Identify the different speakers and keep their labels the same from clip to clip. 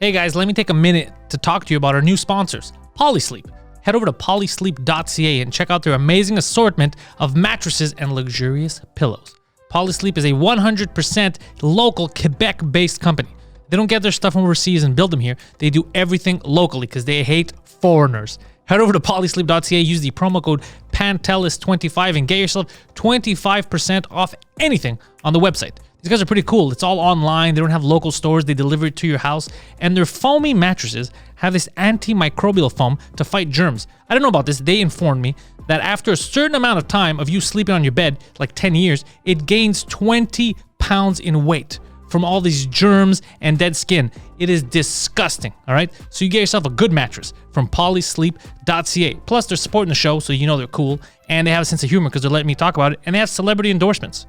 Speaker 1: Hey guys, let me take a minute to talk to you about our new sponsors, Polysleep. Head over to polysleep.ca and check out their amazing assortment of mattresses and luxurious pillows. Polysleep is a 100% local Quebec-based company. They don't get their stuff from overseas and build them here. They do everything locally because they hate foreigners. Head over to polysleep.ca, use the promo code Pantelis25 and get yourself 25% off anything on the website. These guys are pretty cool. It's all online. They don't have local stores. They deliver it to your house. And their foamy mattresses have this antimicrobial foam to fight germs. I don't know about this. They informed me that after a certain amount of time of you sleeping on your bed, like 10 years, it gains 20 pounds in weight from all these germs and dead skin. It is disgusting, all right? So you get yourself a good mattress from polysleep.ca. Plus, they're supporting the show, so you know they're cool. And they have a sense of humor because they're letting me talk about it. And they have celebrity endorsements.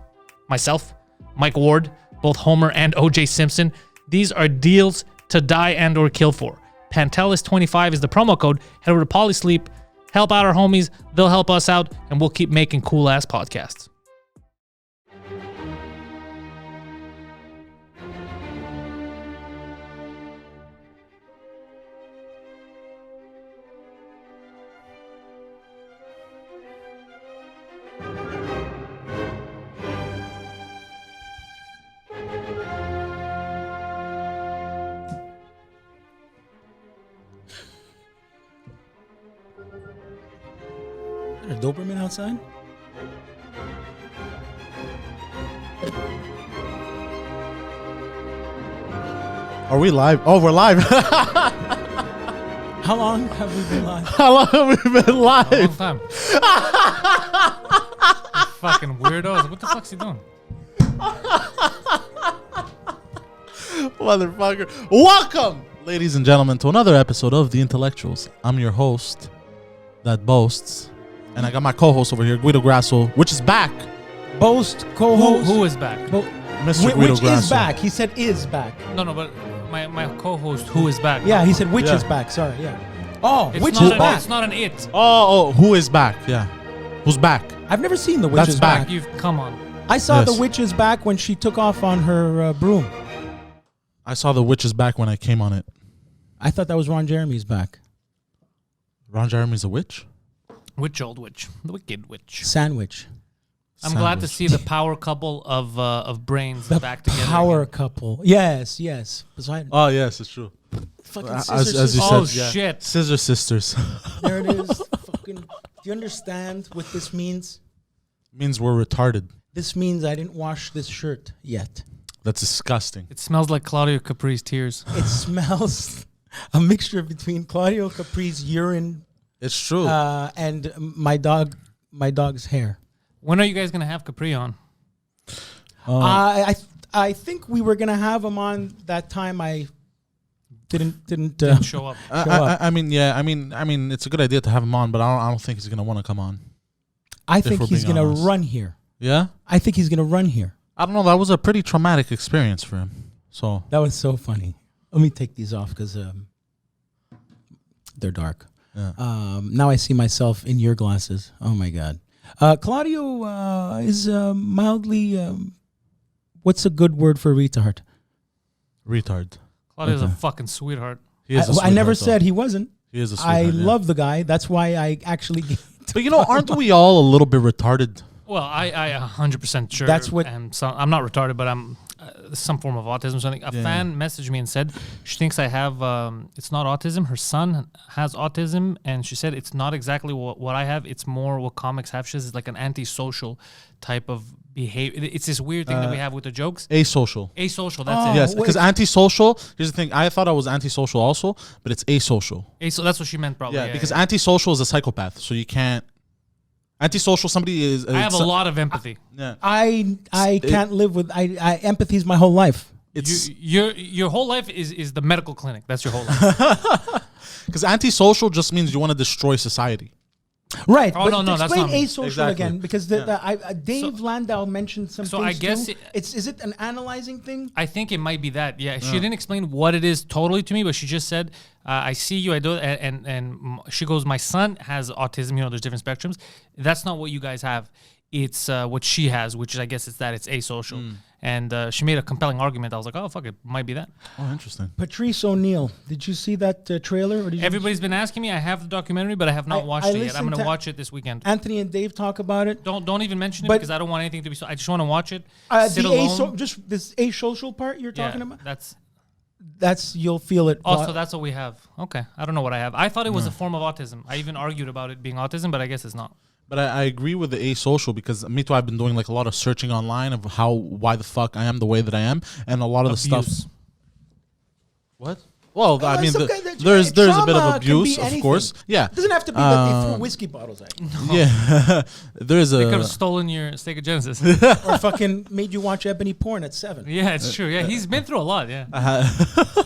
Speaker 1: Myself, Mike Ward, both Homer and O.J. Simpson. These are deals to die and or kill for. Pantelis25 is the promo code. Head over to Polysleep. Help out our homies. They'll help us out, and we'll keep making cool-ass podcasts.
Speaker 2: Is there a Doberman outside?
Speaker 3: Are we live? Oh, we're live.
Speaker 2: How long have we been live?
Speaker 3: How long have we been
Speaker 1: A long
Speaker 3: live?
Speaker 1: time. You fucking weirdos. What the fuck's he doing?
Speaker 3: Motherfucker. Welcome, ladies and gentlemen, to another episode of The Intellectuals. I'm your host that boasts. And I got my co-host over here, Guido Grasso, which is back.
Speaker 2: Boast, co-host.
Speaker 1: Who is back?
Speaker 3: Mr. Guido
Speaker 2: Which
Speaker 3: Grasso.
Speaker 2: is back. He said is back.
Speaker 1: No, but my co-host, who is back?
Speaker 2: Yeah, he said which
Speaker 3: Yeah.
Speaker 2: is back. Sorry, yeah. Oh,
Speaker 1: It's
Speaker 2: which
Speaker 1: not
Speaker 2: is
Speaker 1: an,
Speaker 2: back.
Speaker 1: It's not an it.
Speaker 3: Oh, who is back? Yeah. Who's back?
Speaker 2: I've never seen the witch
Speaker 3: That's
Speaker 2: is
Speaker 3: back.
Speaker 2: back.
Speaker 1: You've come on.
Speaker 2: I saw
Speaker 3: Yes.
Speaker 2: the witch is back when she took off on her broom.
Speaker 3: I saw the witch is back when I came on it.
Speaker 2: I thought that was Ron Jeremy's back.
Speaker 3: Ron Jeremy's a witch?
Speaker 1: Witch, old witch, the wicked witch.
Speaker 2: Sandwich.
Speaker 1: I'm glad to
Speaker 3: Sandwich.
Speaker 1: see the power couple of brains
Speaker 2: The
Speaker 1: back together.
Speaker 2: power
Speaker 1: again.
Speaker 2: couple. Yes. Poseidon.
Speaker 3: Oh, yes, it's true.
Speaker 2: Fucking
Speaker 3: as
Speaker 2: scissors.
Speaker 3: you
Speaker 1: Oh
Speaker 3: said, yeah.
Speaker 1: shit!
Speaker 3: Scissor Sisters.
Speaker 2: There it is. Fucking. Do you understand what this means?
Speaker 3: Means we're retarded.
Speaker 2: This means I didn't wash this shirt yet.
Speaker 3: That's disgusting.
Speaker 1: It smells like Claudio Capri's tears.
Speaker 2: It smells a mixture between Claudio Capri's urine
Speaker 3: It's true.
Speaker 2: and my dog's hair.
Speaker 1: When are you guys gonna have Capri on?
Speaker 2: I think we were gonna have him on that time. I didn't
Speaker 1: Didn't show up.
Speaker 3: I mean, it's a good idea to have him on, but I don't think he's gonna want to come on.
Speaker 2: I think
Speaker 3: we're
Speaker 2: he's
Speaker 3: being
Speaker 2: gonna
Speaker 3: honest.
Speaker 2: run here.
Speaker 3: Yeah,
Speaker 2: I think he's gonna run here.
Speaker 3: I don't know. That was a pretty traumatic experience for him. So
Speaker 2: That was so funny. Let me take these off because they're dark.
Speaker 3: yeah.
Speaker 2: Now I see myself in your glasses. Oh my God. Claudio is mildly. What's a good word for retard?
Speaker 3: Retard.
Speaker 1: Claudio's
Speaker 2: Okay.
Speaker 1: a fucking sweetheart.
Speaker 3: He is.
Speaker 2: I never
Speaker 3: sweetheart,
Speaker 2: said
Speaker 3: though.
Speaker 2: he wasn't.
Speaker 3: He is a
Speaker 2: I
Speaker 3: sweetheart. yeah.
Speaker 2: love the guy. That's why I actually.
Speaker 3: But you know, aren't we all a little bit retarded?
Speaker 1: Well, I 100% sure.
Speaker 2: That's what-
Speaker 1: I'm not retarded, but I'm some form of autism. Or something. A
Speaker 3: Yeah.
Speaker 1: fan messaged me and said she thinks I have. It's not autism. Her son has autism, and she said it's not exactly what I have. It's more what comics have. She says it's like an antisocial type of behavior. It's this weird thing that we have with the jokes.
Speaker 3: Asocial.
Speaker 1: Asocial. That's
Speaker 2: Oh,
Speaker 1: it.
Speaker 3: Yes,
Speaker 2: wait.
Speaker 3: because antisocial. Here's the thing. I thought I was antisocial also, but it's asocial.
Speaker 1: That's what she meant probably.
Speaker 3: Yeah, because antisocial is a psychopath, so you can't. Antisocial, somebody is.
Speaker 1: I have a lot of empathy.
Speaker 3: Yeah,
Speaker 2: I can't live with. I empathy's my whole life.
Speaker 3: it's
Speaker 1: Your whole life is the medical clinic. That's your whole life.
Speaker 3: because antisocial just means you want to destroy society.
Speaker 2: Right.
Speaker 1: Oh,
Speaker 2: but
Speaker 1: no, that's
Speaker 2: explain
Speaker 1: not me.
Speaker 2: asocial
Speaker 3: Exactly.
Speaker 2: again because Dave Landau mentioned some
Speaker 1: so
Speaker 2: things
Speaker 1: I guess
Speaker 2: too. Is it an analyzing thing?
Speaker 1: I think it might be that. Yeah, she didn't explain what it is totally to me, but she just said, "I see you. I do." And she goes, "My son has autism. You know, there's different spectrums. That's not what you guys have. It's what she has, which is, I guess, it's asocial." and she made a compelling argument. I was like, oh fuck, it might be that.
Speaker 3: Oh, interesting.
Speaker 2: Patrice O'Neill. Did you see that trailer? Or did you
Speaker 1: Everybody's been asking me. I have the documentary, but I have not watched it yet. I'm
Speaker 2: listened
Speaker 1: gonna
Speaker 2: to
Speaker 1: watch it this weekend.
Speaker 2: Anthony and Dave talk about it.
Speaker 1: Don't even mention it
Speaker 2: But-
Speaker 1: because I don't want anything to be. I just want to watch it. Sit
Speaker 2: The
Speaker 1: alone.
Speaker 2: just this asocial part you're talking about.
Speaker 1: That's
Speaker 2: You'll feel it.
Speaker 1: also that's what we have. Okay, I don't know what I have. I thought it was a form of autism. I even argued about it being autism, but I guess it's not.
Speaker 3: But I agree with the asocial because me too. I've been doing like a lot of searching online of why the fuck I am the way that I am, and a lot of the stuff. What? Well, I mean, there's a bit of
Speaker 2: trauma
Speaker 3: abuse,
Speaker 2: can be
Speaker 3: of course. Yeah,
Speaker 2: It doesn't have to be that they threw whiskey bottles at you
Speaker 3: yeah. There's
Speaker 1: They could
Speaker 3: a
Speaker 1: have stolen your Sega Genesis.
Speaker 2: or fucking made you watch ebony porn at 7.
Speaker 1: Yeah, it's true. Yeah, he's been through a lot. Yeah.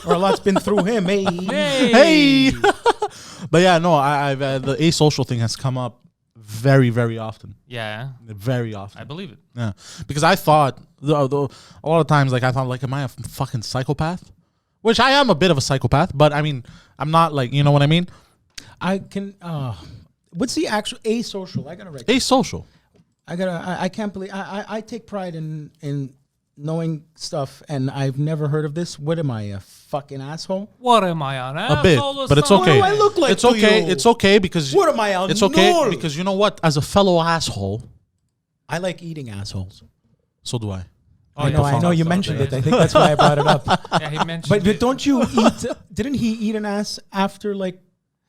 Speaker 2: Or a lot's been through him. Hey.
Speaker 3: hey. But yeah, no, I've the asocial thing has come up very, very often.
Speaker 1: Yeah,
Speaker 3: Very often.
Speaker 1: I believe it.
Speaker 3: Yeah, because I thought a lot of times, like I thought, like, am I a fucking psychopath? Which I am a bit of a psychopath, but I mean, I'm not like, you know what I mean?
Speaker 2: I can. What's the actual asocial? I gotta write.
Speaker 3: Asocial.
Speaker 2: I can't believe. I take pride in knowing stuff, and I've never heard of this. What am I, a fucking asshole?
Speaker 1: What am I on?
Speaker 3: A bit, but it's okay.
Speaker 2: What do I look like
Speaker 3: It's
Speaker 2: to
Speaker 3: okay.
Speaker 2: you?
Speaker 3: It's okay because
Speaker 2: What am I on?
Speaker 3: It's okay
Speaker 2: null?
Speaker 3: because you know what? As a fellow asshole,
Speaker 2: I like eating assholes.
Speaker 3: so do I.
Speaker 1: Oh,
Speaker 2: I know you mentioned it. I think that's why I brought it up.
Speaker 1: Yeah, he mentioned.
Speaker 2: But
Speaker 1: it.
Speaker 2: don't you eat? Didn't he eat an ass after like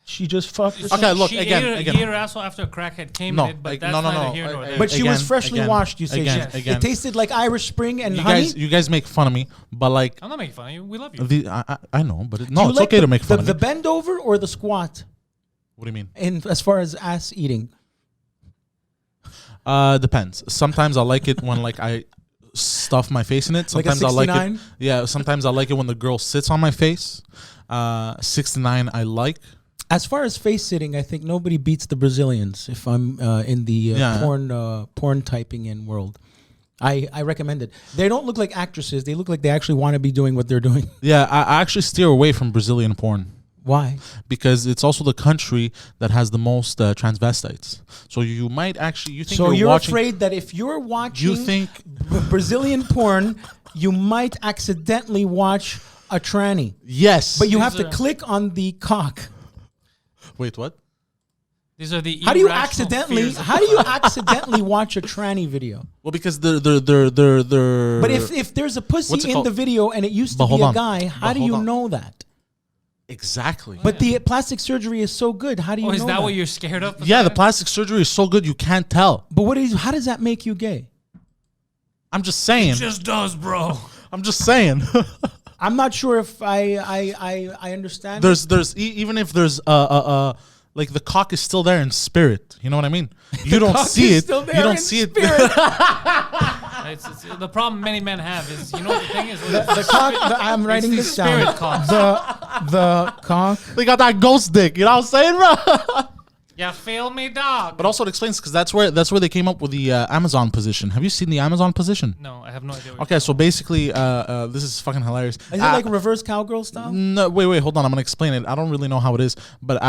Speaker 2: she just fucked? Or
Speaker 3: Okay,
Speaker 2: something?
Speaker 3: look,
Speaker 1: she
Speaker 3: again.
Speaker 1: ate her asshole after a crackhead came
Speaker 3: No,
Speaker 1: in it, but
Speaker 3: like,
Speaker 1: that's
Speaker 3: no,
Speaker 1: neither here nor there.
Speaker 2: But she was
Speaker 3: Again,
Speaker 2: freshly
Speaker 3: again,
Speaker 2: washed. You say
Speaker 3: again,
Speaker 2: She-
Speaker 3: again.
Speaker 2: it tasted like Irish Spring and
Speaker 3: You
Speaker 2: honey.
Speaker 3: guys make fun of me, but like
Speaker 1: I'm not making fun of you. We love you.
Speaker 3: I know, but
Speaker 2: Do
Speaker 3: no,
Speaker 2: you
Speaker 3: it's
Speaker 2: like
Speaker 3: okay to make fun of
Speaker 2: the
Speaker 3: me.
Speaker 2: bend over or the squat.
Speaker 3: What do you mean?
Speaker 2: In as far as ass eating,
Speaker 3: Depends. Sometimes I like it when like I stuff my face in it.
Speaker 2: Like a
Speaker 3: Sometimes I like
Speaker 2: 69?
Speaker 3: it. Yeah. Sometimes I like it when the girl sits on my face. 69 I like.
Speaker 2: as far as face sitting, I think nobody beats the Brazilians. If I'm in the porn typing in world, I recommend it. They don't look like actresses. They look like they actually want to be doing what they're doing.
Speaker 3: Yeah, I actually steer away from Brazilian porn.
Speaker 2: Why?
Speaker 3: Because it's also the country that has the most transvestites. So you might actually you think
Speaker 2: So you're
Speaker 3: watching,
Speaker 2: afraid that if you're watching
Speaker 3: you think
Speaker 2: Brazilian porn, you might accidentally watch a tranny.
Speaker 3: yes,
Speaker 2: But you have
Speaker 1: These
Speaker 2: to
Speaker 1: are-
Speaker 2: click on the cock.
Speaker 3: wait, what?
Speaker 1: These are the
Speaker 2: How do you
Speaker 1: irrational
Speaker 2: accidentally?
Speaker 1: fears of
Speaker 2: How do
Speaker 1: the
Speaker 2: you
Speaker 1: crowd.
Speaker 2: accidentally watch a tranny video?
Speaker 3: Well, because they're
Speaker 2: But if there's a
Speaker 3: What's
Speaker 2: pussy
Speaker 3: it
Speaker 2: in
Speaker 3: called?
Speaker 2: the video and it used
Speaker 3: But
Speaker 2: to be
Speaker 3: hold
Speaker 2: a
Speaker 3: on.
Speaker 2: guy, how
Speaker 3: But
Speaker 2: do
Speaker 3: hold
Speaker 2: you
Speaker 3: on.
Speaker 2: know that?
Speaker 3: exactly.
Speaker 2: But the plastic surgery is so good. How do you
Speaker 1: Oh,
Speaker 2: know
Speaker 1: is that what you're scared of?
Speaker 3: Yeah, the plastic surgery is so good you can't tell.
Speaker 2: But how does that make you gay?
Speaker 3: I'm just saying.
Speaker 1: It just does, bro.
Speaker 3: I'm just saying.
Speaker 2: I'm not sure if I understand.
Speaker 3: there's even if there's like the cock is still there in spirit. You know what I mean? You don't
Speaker 2: cock
Speaker 3: see
Speaker 2: is
Speaker 3: it.
Speaker 2: still
Speaker 3: You
Speaker 2: there
Speaker 3: don't
Speaker 2: in
Speaker 3: see it.
Speaker 2: spirit.
Speaker 1: It's the problem many men have is, you know what the thing is?
Speaker 2: the cock. I'm writing
Speaker 1: the
Speaker 2: this down.
Speaker 1: spirit cock.
Speaker 2: The cock.
Speaker 3: They got that ghost dick. You know what I'm saying, bro?
Speaker 1: You feel me, dog?
Speaker 3: But also it explains because that's where they came up with the Amazon position. Have you seen the Amazon position?
Speaker 1: No, I have no idea. What
Speaker 3: Okay, so basically, this is fucking hilarious.
Speaker 2: Is it like reverse cowgirl style?
Speaker 3: No, wait, hold on. I'm gonna explain it. I don't really know how it is, but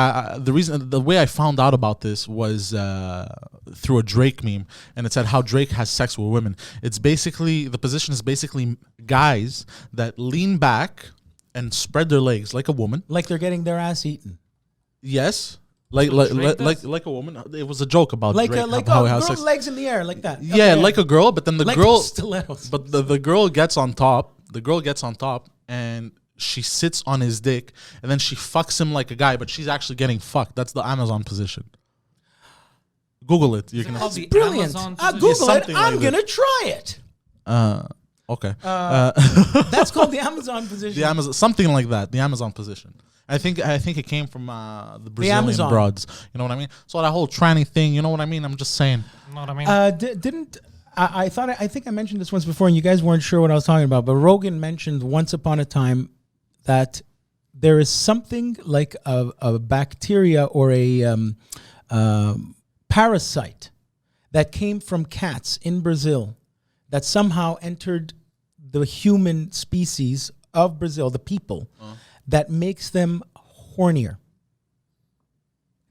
Speaker 3: the way I found out about this was through a Drake meme, and it said how Drake has sex with women. It's basically the position is basically guys that lean back and spread their legs like a woman.
Speaker 2: Like they're getting their ass eaten.
Speaker 3: Yes.
Speaker 1: Drake does?
Speaker 3: Like a woman. It was a joke about
Speaker 2: Like
Speaker 3: Drake,
Speaker 2: a
Speaker 3: how he
Speaker 2: girl,
Speaker 3: has sex.
Speaker 2: legs in the air like that.
Speaker 3: Yeah,
Speaker 2: Okay.
Speaker 3: like a girl, but then the
Speaker 2: Like
Speaker 3: girl,
Speaker 2: stilettos.
Speaker 3: but the girl gets on top. The girl gets on top, and she sits on his dick, and then she fucks him like a guy, but she's actually getting fucked. That's the Amazon position. Google it. You're
Speaker 1: Is it
Speaker 3: gonna
Speaker 1: called
Speaker 3: see.
Speaker 1: the
Speaker 2: Brilliant.
Speaker 1: Amazon
Speaker 2: I'll
Speaker 1: position?
Speaker 2: Google it.
Speaker 3: something like
Speaker 2: I'm
Speaker 3: that.
Speaker 2: gonna try it.
Speaker 3: Okay.
Speaker 2: That's called the Amazon position.
Speaker 3: The Amazon, something like that. The Amazon position. I think it came from the Brazilian
Speaker 2: Amazon.
Speaker 3: broads. You know what I mean? So that whole tranny thing. You know what I mean? I'm just saying.
Speaker 1: You know what I mean?
Speaker 2: Didn't I thought I think I mentioned this once before, and you guys weren't sure what I was talking about. But Rogan mentioned once upon a time that there is something like a bacteria or a parasite that came from cats in Brazil that somehow entered the human species of Brazil, the people, that makes them hornier.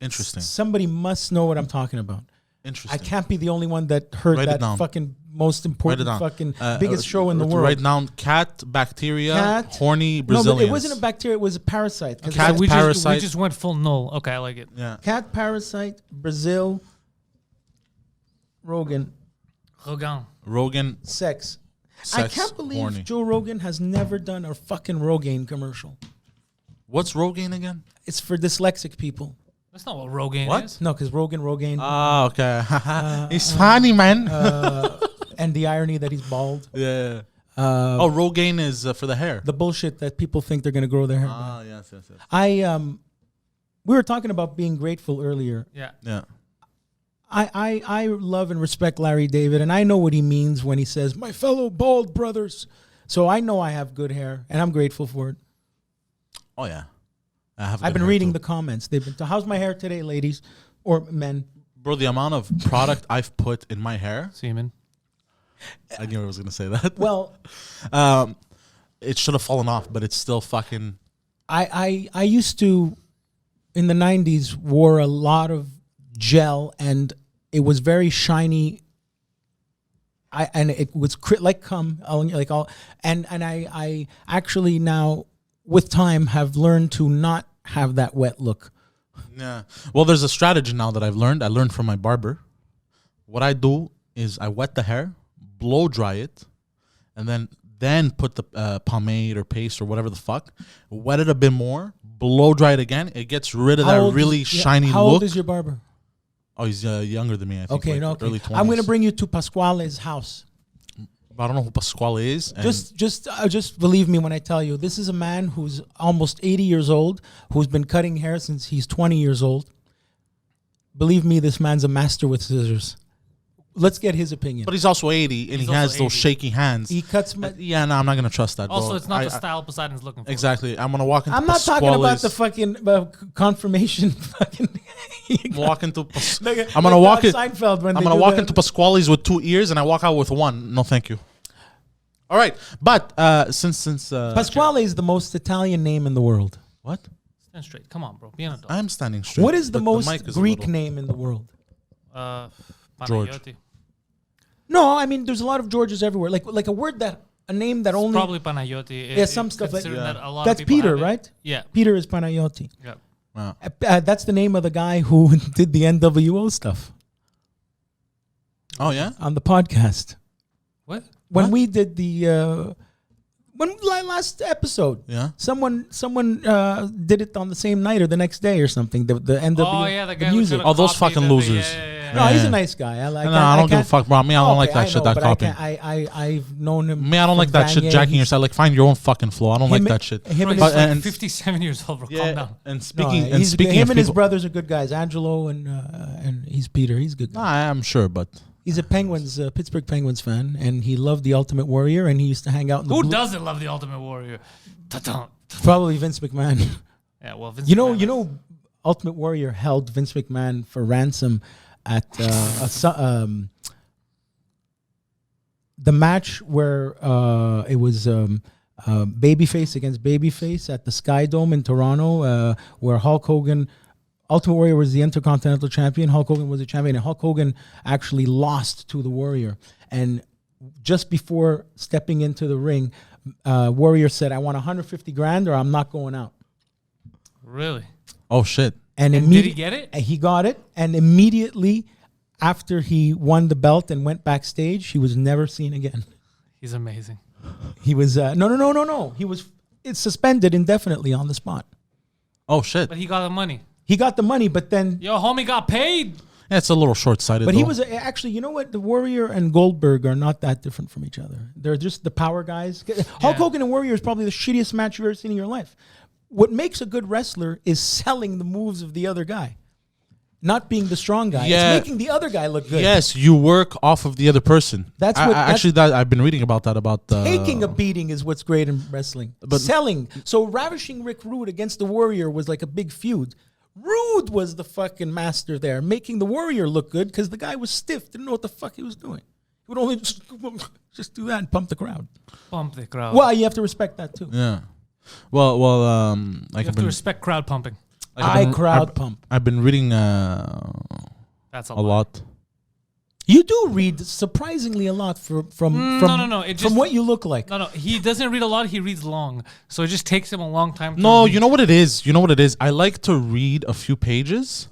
Speaker 3: Interesting.
Speaker 2: Somebody must know what I'm talking about.
Speaker 3: Interesting.
Speaker 2: I can't be the only one that heard
Speaker 3: Write it
Speaker 2: that
Speaker 3: down.
Speaker 2: fucking most important
Speaker 3: down.
Speaker 2: fucking biggest show in the world.
Speaker 3: Write down cat, bacteria,
Speaker 2: Cat.
Speaker 3: horny
Speaker 2: No,
Speaker 3: Brazilians.
Speaker 2: but it wasn't a bacteria. It was a parasite. 'Cause
Speaker 3: Cat,
Speaker 1: we
Speaker 3: parasite.
Speaker 1: just went full null. Okay, I like it.
Speaker 3: Yeah.
Speaker 2: cat parasite, Brazil, Rogan,
Speaker 1: Rogan.
Speaker 2: sex. I
Speaker 3: Sex,
Speaker 2: can't believe
Speaker 3: horny.
Speaker 2: Joe Rogan has never done a fucking Rogaine commercial.
Speaker 3: What's Rogaine again?
Speaker 2: It's for dyslexic people.
Speaker 1: That's not what Rogan
Speaker 3: What?
Speaker 1: is.
Speaker 2: No, because Rogaine,
Speaker 3: Ah, okay. It's funny, man.
Speaker 2: and the irony that he's bald.
Speaker 3: Yeah. Oh, Rogaine is for the hair.
Speaker 2: The bullshit that people think they're gonna grow their hair.
Speaker 3: Ah, yes.
Speaker 2: We were talking about being grateful earlier.
Speaker 1: Yeah.
Speaker 3: Yeah.
Speaker 2: I love and respect Larry David, and I know what he means when he says, "My fellow bald brothers." So I know I have good hair, and I'm grateful for it.
Speaker 3: Oh, yeah.
Speaker 2: I've been reading the comments. They've been, "How's my hair today, ladies or men?"
Speaker 3: Bro, the amount of product I've put in my hair.
Speaker 1: Semen.
Speaker 3: I knew I was going to say that.
Speaker 2: Well,
Speaker 3: it should have fallen off, but it's still fucking.
Speaker 2: I used to, in the 90s, wore a lot of gel, and it was very shiny. And it was like cum, like all, and I actually now, with time, have learned to not have that wet look.
Speaker 3: Yeah. Well, there's a strategy now that I've learned. I learned from my barber. What I do is I wet the hair, blow dry it, and then put the pomade or paste or whatever the fuck. Wet it a bit more, blow dry it again. It gets rid of that really shiny
Speaker 2: How
Speaker 3: look.
Speaker 2: old is your barber?
Speaker 3: Oh, he's younger than me. I think.
Speaker 2: Okay,
Speaker 3: like
Speaker 2: no, okay.
Speaker 3: Early 20s.
Speaker 2: I'm going to bring you to Pasquale's house.
Speaker 3: I don't know who Pasquale is. And
Speaker 2: Just believe me when I tell you, this is a man who's almost 80 years old, who's been cutting hair since he's 20 years old. Believe me, this man's a master with scissors. Let's get his opinion.
Speaker 3: But he's also 80, and he has those shaky hands.
Speaker 2: He cuts my...
Speaker 3: Yeah, no, I'm not going to trust that.
Speaker 1: Also,
Speaker 3: bro.
Speaker 1: it's not the style Poseidon's looking for.
Speaker 3: Exactly. I'm going to walk into
Speaker 2: I'm not talking about
Speaker 3: Pasquale's-
Speaker 2: the fucking confirmation fucking...
Speaker 3: walk into
Speaker 2: Like,
Speaker 3: I'm gonna walk
Speaker 2: Doc
Speaker 3: it.
Speaker 2: Seinfeld when
Speaker 3: I'm
Speaker 2: they
Speaker 3: gonna
Speaker 2: do
Speaker 3: walk
Speaker 2: the-
Speaker 3: into Pasquale's with 2 ears and I walk out with 1. No, thank you. All right, but since
Speaker 2: Pasquale is the most Italian name in the world.
Speaker 3: what?
Speaker 1: Stand straight. Come on, bro. Be an adult.
Speaker 3: I'm standing straight.
Speaker 2: What is the
Speaker 3: but
Speaker 2: most
Speaker 3: mic is a
Speaker 2: Greek
Speaker 3: little-
Speaker 2: name in the world?
Speaker 3: George.
Speaker 1: Panayotti.
Speaker 2: No, I mean there's a lot of Georges everywhere. Like a name that only
Speaker 1: Probably Panayotti.
Speaker 2: Yeah, some stuff like
Speaker 1: considering
Speaker 2: that.
Speaker 1: that a lot
Speaker 2: That's
Speaker 1: of people
Speaker 2: Peter,
Speaker 1: have it.
Speaker 2: right?
Speaker 1: Yeah.
Speaker 2: Peter is Panayotti.
Speaker 1: Yeah.
Speaker 3: Wow.
Speaker 2: That's the name of the guy who did the NWO stuff
Speaker 3: Oh yeah.
Speaker 2: on the podcast.
Speaker 1: What?
Speaker 2: When
Speaker 3: What?
Speaker 2: we did the last episode,
Speaker 3: Yeah.
Speaker 2: someone did it on the same night or the next day or something. The NWO.
Speaker 1: Oh yeah, the guy
Speaker 2: music.
Speaker 1: who
Speaker 3: Oh, those fucking losers.
Speaker 2: No, he's
Speaker 3: Yeah.
Speaker 2: a nice guy. I like.
Speaker 3: No, I don't give a
Speaker 2: can't-
Speaker 3: fuck, bro. Me, I don't like
Speaker 2: Okay,
Speaker 3: that shit.
Speaker 2: know,
Speaker 3: That
Speaker 2: but
Speaker 3: copy.
Speaker 2: I've known him.
Speaker 3: Me, I don't like
Speaker 2: from
Speaker 3: that shit.
Speaker 2: Vanier.
Speaker 3: Jacking
Speaker 2: He's-
Speaker 3: yourself. Like, find your own fucking flow. I don't like
Speaker 2: him-
Speaker 3: that shit.
Speaker 2: him and
Speaker 1: Bro,
Speaker 2: his-
Speaker 1: he's like
Speaker 3: and-
Speaker 1: 57 years old, bro. Calm
Speaker 3: Yeah.
Speaker 1: down.
Speaker 3: And
Speaker 2: No,
Speaker 3: speaking
Speaker 2: he's
Speaker 3: speaking
Speaker 2: him
Speaker 3: of
Speaker 2: and his
Speaker 3: people,
Speaker 2: brothers are good guys. Angelo and he's Peter. He's a good. Guy.
Speaker 3: Nah, I'm sure, but
Speaker 2: He's a Penguins, Pittsburgh Penguins fan, and he loved the Ultimate Warrior, and he used to hang out in the
Speaker 1: Who
Speaker 2: blue-
Speaker 1: doesn't love the Ultimate Warrior? Ta-ta.
Speaker 2: Probably Vince McMahon.
Speaker 1: Yeah, well, Vince
Speaker 2: you know,
Speaker 1: McMahon is-
Speaker 2: Ultimate Warrior held Vince McMahon for ransom at the match where it was babyface against babyface at the Sky Dome in Toronto, where Hulk Hogan. Ultimate Warrior was the Intercontinental Champion. Hulk Hogan was the champion, and Hulk Hogan actually lost to the Warrior. And just before stepping into the ring, Warrior said, "I want 150 grand, or I'm not going out."
Speaker 1: Really?
Speaker 3: oh shit.
Speaker 1: And did he get it?
Speaker 2: He got it, and immediately after he won the belt and went backstage, he was never seen again.
Speaker 1: He's amazing.
Speaker 2: He was no. He was suspended indefinitely on the spot.
Speaker 3: Oh shit.
Speaker 1: But he got the money.
Speaker 2: He got the money, but then.
Speaker 1: Yo, homie got paid.
Speaker 3: Yeah, it's a little short-sighted.
Speaker 2: But he
Speaker 3: though.
Speaker 2: was actually, you know what? The Warrior and Goldberg are not that different from each other. They're just the power guys. Hulk Hogan and Warrior is probably the shittiest match you've ever seen in your life. What makes a good wrestler is selling the moves of the other guy, not being the strong guy.
Speaker 3: Yeah.
Speaker 2: It's making the other guy look good.
Speaker 3: Yes, you work off of the other person.
Speaker 2: That's
Speaker 3: I-
Speaker 2: what-
Speaker 3: I- actually that I've been reading about that
Speaker 2: Taking a beating is what's great in wrestling.
Speaker 3: But-
Speaker 2: Selling. So ravishing Rick Rude against the Warrior was like a big feud. Rude was the fucking master there, making the Warrior look good because the guy was stiff, didn't know what the fuck he was doing. He would only just do that and pump the crowd.
Speaker 1: Pump the crowd.
Speaker 2: Well, you have to respect that too.
Speaker 3: Yeah. Well, like
Speaker 1: You
Speaker 3: I've
Speaker 1: have to
Speaker 3: been,
Speaker 1: respect crowd pumping.
Speaker 3: like I've been-
Speaker 2: Crowd
Speaker 3: I've-
Speaker 2: pump.
Speaker 3: I've been reading
Speaker 1: That's
Speaker 3: a lot.
Speaker 2: You do read surprisingly a lot from from what you look like.
Speaker 1: No, he doesn't read a lot. He reads long, so it just takes him a long time.
Speaker 3: No,
Speaker 1: read.
Speaker 3: you know what it is. You know what it is. I like to read a few pages,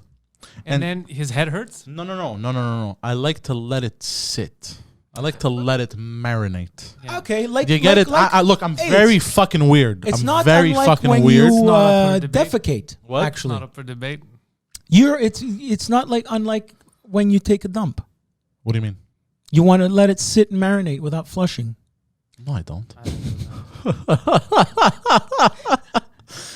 Speaker 1: and then his head hurts.
Speaker 3: No. I like to let it sit. I like to let it marinate.
Speaker 2: Yeah. Okay, like
Speaker 3: you get
Speaker 2: like,
Speaker 3: it.
Speaker 2: Like,
Speaker 3: look, I'm very fucking weird.
Speaker 2: It's
Speaker 3: I'm
Speaker 2: not
Speaker 3: very
Speaker 2: unlike
Speaker 3: fucking
Speaker 2: when
Speaker 3: weird.
Speaker 2: you
Speaker 1: defecate.
Speaker 2: defecate.
Speaker 3: What?
Speaker 2: Actually,
Speaker 1: It's not up for debate.
Speaker 2: It's not like unlike when you take a dump.
Speaker 3: What do you mean?
Speaker 2: You want to let it sit and marinate without flushing.
Speaker 3: No, I don't.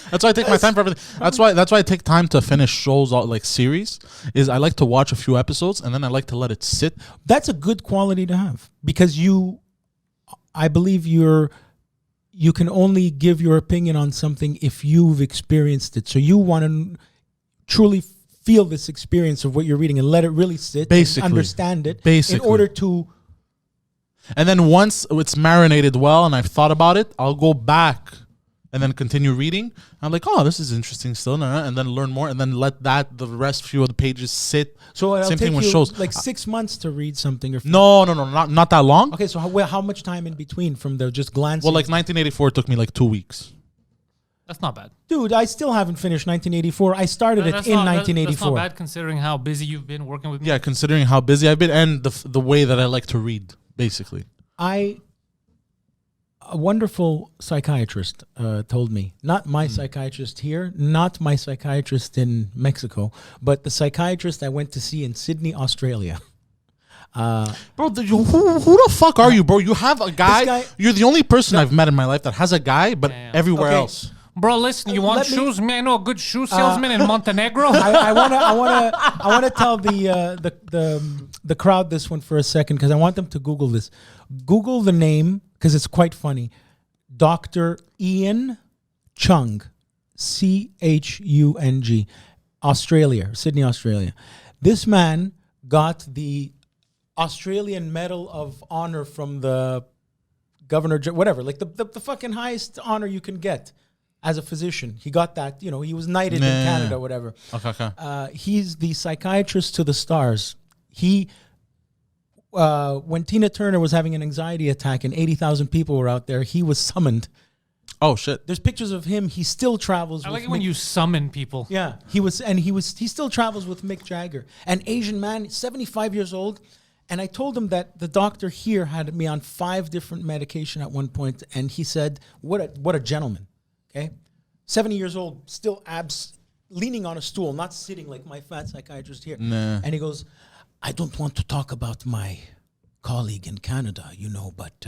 Speaker 3: That's why I take my time for everything. That's why I take time to finish shows like series. Is I like to watch a few episodes and then I like to let it sit.
Speaker 2: That's a good quality to have because I believe you can only give your opinion on something if you've experienced it. So you want to truly feel this experience of what you're reading and let it really sit,
Speaker 3: basically,
Speaker 2: and understand it,
Speaker 3: basically,
Speaker 2: in order to.
Speaker 3: And then once it's marinated well and I've thought about it, I'll go back and then continue reading. I'm like, oh, this is interesting still, and then learn more, and then let the rest few of the pages sit.
Speaker 2: So it'll
Speaker 3: same
Speaker 2: take
Speaker 3: thing with
Speaker 2: you
Speaker 3: shows.
Speaker 2: like 6 months to read something, or
Speaker 3: No, not that long.
Speaker 2: Okay, so how much time in between from the just glancing?
Speaker 3: Well, like 1984 took me like 2 weeks.
Speaker 1: That's not bad.
Speaker 2: Dude, I still haven't finished 1984. I started it in 1984.
Speaker 1: That's not bad considering how busy you've been working with me.
Speaker 3: Yeah, considering how busy I've been and the way that I like to read, basically.
Speaker 2: A wonderful psychiatrist told me, not my psychiatrist here, not my psychiatrist in Mexico, but the psychiatrist I went to see in Sydney, Australia.
Speaker 3: Bro, who the fuck are you, bro? You have a guy. You're the only person I've met in my life that has a guy, but everywhere else.
Speaker 1: Bro, listen, you want shoes? Man, I know a good shoe salesman in Montenegro.
Speaker 2: I want to tell the crowd this one for a second because I want them to Google this. Google the name because it's quite funny. Dr. Ian Chung, Chung, Australia, Sydney, Australia. This man got the Australian Medal of Honor from the governor, whatever, like the fucking highest honor you can get. As a physician, he got that. You know, he was knighted in Canada, whatever.
Speaker 3: Okay.
Speaker 2: He's the psychiatrist to the stars. He, when Tina Turner was having an anxiety attack and 80,000 people were out there, he was summoned.
Speaker 3: Oh shit!
Speaker 2: There's pictures of him. He still travels.
Speaker 1: I like it when you summon people.
Speaker 2: Yeah, he still travels with Mick Jagger, an Asian man, 75 years old. And I told him that the doctor here had me on 5 different medication at one point, and he said, "What a gentleman." Okay, 70 years old, still leaning on a stool, not sitting like my fat psychiatrist here.
Speaker 3: Nah.
Speaker 2: And he goes, "I don't want to talk about my colleague in Canada, but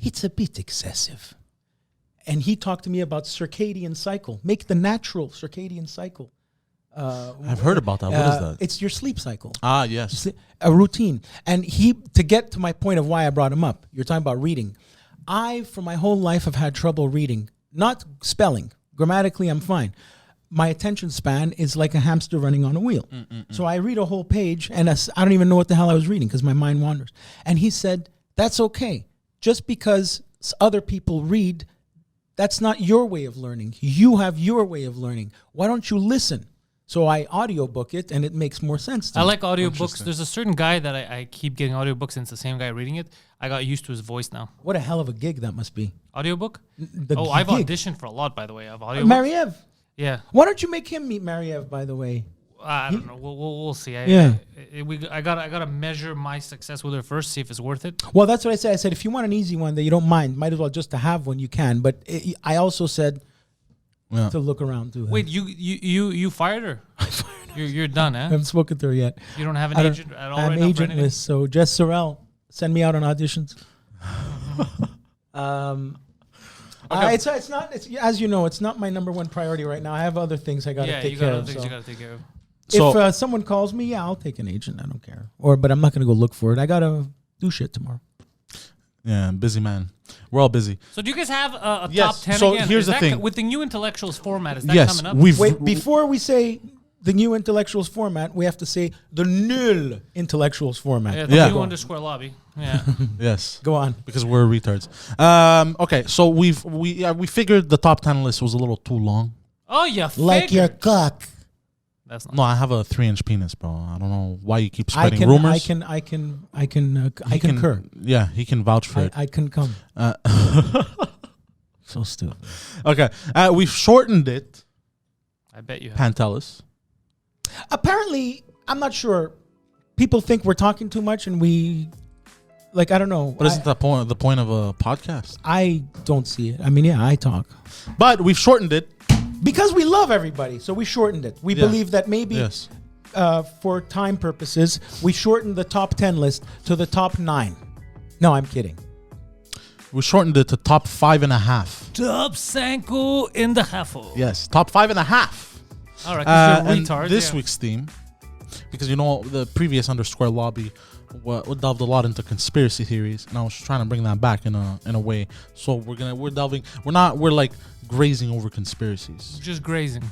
Speaker 2: it's a bit excessive." And he talked to me about circadian cycle. Make the natural circadian cycle.
Speaker 3: I've heard about that. What is that?
Speaker 2: It's your sleep cycle.
Speaker 3: Ah, yes.
Speaker 2: A routine. And to get to my point of why I brought him up, you're talking about reading. I, for my whole life, have had trouble reading. Not spelling. Grammatically, I'm fine. My attention span is like a hamster running on a wheel. So I read a whole page, and I don't even know what the hell I was reading because my mind wanders. And he said, that's okay. Just because other people read, that's not your way of learning. You have your way of learning. Why don't you listen? So I audiobook it, and it makes more sense to me.
Speaker 1: I like audiobooks. There's a certain guy that I keep getting audiobooks, and it's the same guy reading it. I got used to his voice now.
Speaker 2: What a hell of a gig that must be.
Speaker 1: Audiobook?
Speaker 2: The
Speaker 1: I've
Speaker 2: gig.
Speaker 1: auditioned for a lot, by the way, of audiobooks.
Speaker 2: Mariev.
Speaker 1: Yeah.
Speaker 2: Why don't you make him meet Mariev, by the way?
Speaker 1: I don't know. We'll see. I gotta measure my success with her first, see if it's worth it.
Speaker 2: Well, that's what I said. I said if you want an easy one that you don't mind, might as well just to have one. You can. But I also said to look around too.
Speaker 1: Wait, you fired her? I fired her. You're done,
Speaker 2: I
Speaker 1: huh?
Speaker 2: haven't spoken to her yet.
Speaker 1: You don't have an agent at all
Speaker 2: I'm
Speaker 1: right now for anything?
Speaker 2: agentless. So Jess Sorrell, send me out on auditions. It's as you know, it's not my number one priority right now. I have other things I got to take care of.
Speaker 1: You got to take care of.
Speaker 2: So, if someone calls me, I'll take an agent. I don't care. But I'm not going to go look for it. I got to do shit tomorrow.
Speaker 3: Yeah, busy man. We're all busy.
Speaker 1: So do you guys have a
Speaker 3: Yes,
Speaker 1: top 10
Speaker 3: so
Speaker 1: again?
Speaker 3: here's the thing.
Speaker 1: With the new intellectuals format, is that
Speaker 3: Yes,
Speaker 1: coming up?
Speaker 2: Wait, before we say the new intellectuals format, we have to say the null intellectuals format.
Speaker 1: Yeah, the
Speaker 3: Yeah.
Speaker 1: new underscore lobby. Yeah.
Speaker 3: Yes.
Speaker 2: Go on.
Speaker 3: Because we're retards. Okay, so we figured the top 10 list was a little too long.
Speaker 1: Oh, yeah.
Speaker 2: Like your cock.
Speaker 1: That's not.
Speaker 3: No, I have a 3-inch penis, bro. I don't know why you keep spreading rumors.
Speaker 2: I concur.
Speaker 3: Yeah, he can vouch for it.
Speaker 2: I can come. So stupid.
Speaker 3: Okay, we've shortened it.
Speaker 1: I bet you have.
Speaker 3: Pantelis.
Speaker 2: Apparently, I'm not sure. People think we're talking too much, and we, like, I don't know.
Speaker 3: But isn't that the point of a podcast?
Speaker 2: I don't see it. I mean, yeah, I talk.
Speaker 3: But we've shortened it.
Speaker 2: Because we love everybody, so we shortened it. We believe that maybe for time purposes, we shortened the top 10 list to the top 9. No, I'm kidding.
Speaker 3: We shortened it to top 5.5.
Speaker 1: Top Sanko in the Heffel.
Speaker 3: Yes, top 5.5.
Speaker 1: All right, because you're
Speaker 3: and
Speaker 1: retard.
Speaker 3: this week's theme, because the previous underscore lobby delved a lot into conspiracy theories, and I was trying to bring that back in a way. So we're like grazing over conspiracies.
Speaker 1: Just grazing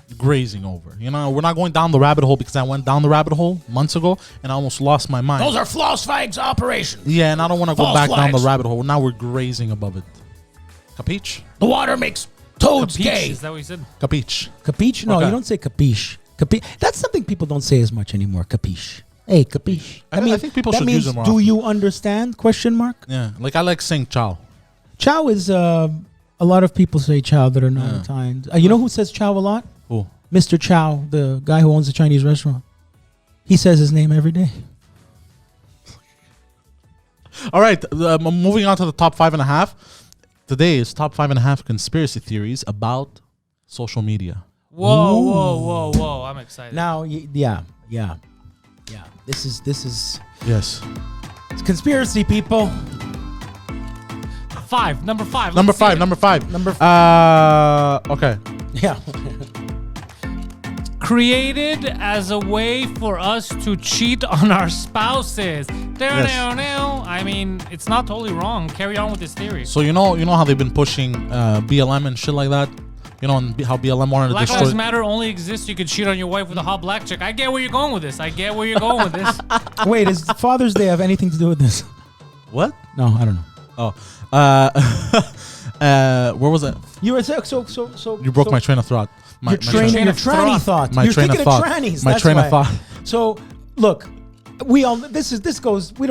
Speaker 3: over. We're not going down the rabbit hole, because I went down the rabbit hole months ago and I almost lost my mind.
Speaker 2: Those are false flags operations.
Speaker 3: Yeah, and I don't want to go
Speaker 2: False
Speaker 3: back down the
Speaker 2: flags.
Speaker 3: rabbit hole. Now we're grazing above it. Capiche?
Speaker 2: The water makes toads
Speaker 1: Capiche,
Speaker 2: gay.
Speaker 1: is that what you said?
Speaker 3: Capiche?
Speaker 2: Capiche? No,
Speaker 3: Okay.
Speaker 2: you don't say capiche. That's something people don't say as much anymore. Capiche. Hey, capiche.
Speaker 3: I think people should use it more
Speaker 2: Do
Speaker 3: often.
Speaker 2: you understand? Question mark.
Speaker 3: Yeah, like I like saying ciao.
Speaker 2: Ciao is a lot of people say ciao that are not Italians. You know who says ciao a lot?
Speaker 3: Who?
Speaker 2: Mr. Chow, the guy who owns the Chinese restaurant. He says his name every day.
Speaker 3: All right, moving on to the top 5.5. Today is top 5.5 conspiracy theories about social media.
Speaker 1: Whoa! I'm excited.
Speaker 2: Now, yeah. This is
Speaker 3: Yes.
Speaker 2: it's conspiracy, people.
Speaker 1: Number five.
Speaker 3: Number
Speaker 1: Let's see
Speaker 3: five.
Speaker 1: it.
Speaker 3: Okay.
Speaker 2: Yeah.
Speaker 1: Created as a way for us to cheat on our spouses. I mean, it's not totally wrong. Carry on with this theory.
Speaker 3: So you know how they've been pushing BLM and shit like that. And how BLM wanted to
Speaker 1: Black
Speaker 3: destroy.
Speaker 1: Lives Matter only exists. You could cheat on your wife with a hot black chick. I get where you're going with this.
Speaker 2: Wait, does Father's Day have anything to do with this?
Speaker 3: What?
Speaker 2: No, I don't know.
Speaker 3: Oh. Where was it?
Speaker 2: You were so.
Speaker 3: You broke my train of thought.
Speaker 2: Your tranny thought.
Speaker 3: My
Speaker 2: You're
Speaker 3: train
Speaker 2: thinking
Speaker 3: of thought.
Speaker 2: of trannies.
Speaker 3: My
Speaker 2: that's
Speaker 3: train
Speaker 2: why.
Speaker 3: of thought.
Speaker 2: So, look, we don't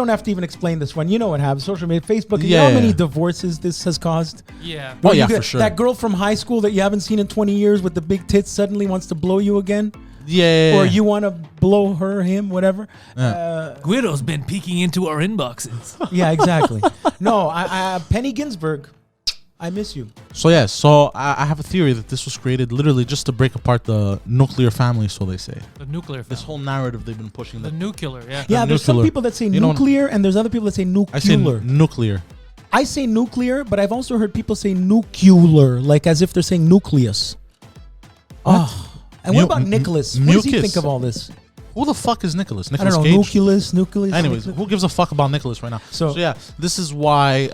Speaker 2: have to even explain this one. You know what happens. Social media, Facebook. You know how many divorces this has caused?
Speaker 1: Yeah.
Speaker 3: Well, yeah, for sure.
Speaker 2: That girl from high school that you haven't seen in 20 years with the big tits suddenly wants to blow you again.
Speaker 3: Yeah.
Speaker 2: Or you want to blow him, whatever.
Speaker 1: Guido's been peeking into our inboxes.
Speaker 2: Yeah, exactly. No, Penny Ginsburg, I miss you.
Speaker 3: So I have a theory that this was created literally just to break apart the nuclear family, so they say.
Speaker 1: The nuclear family.
Speaker 3: This whole narrative they've been pushing.
Speaker 1: The nuclear, yeah.
Speaker 2: Yeah, there's some
Speaker 3: nuclear.
Speaker 2: people that say
Speaker 3: You know,
Speaker 2: nuclear, and there's other people that say nuclear.
Speaker 3: I say nuclear.
Speaker 2: I say nuclear, but I've also heard people say nuclear, like as if they're saying nucleus. Oh. And what about Nicholas? What does he think of all this?
Speaker 3: Who the fuck is Nicholas?
Speaker 2: I don't know.
Speaker 3: Cage?
Speaker 2: Nucleus.
Speaker 3: Anyways, who gives a fuck about Nicholas right now? So yeah, this is why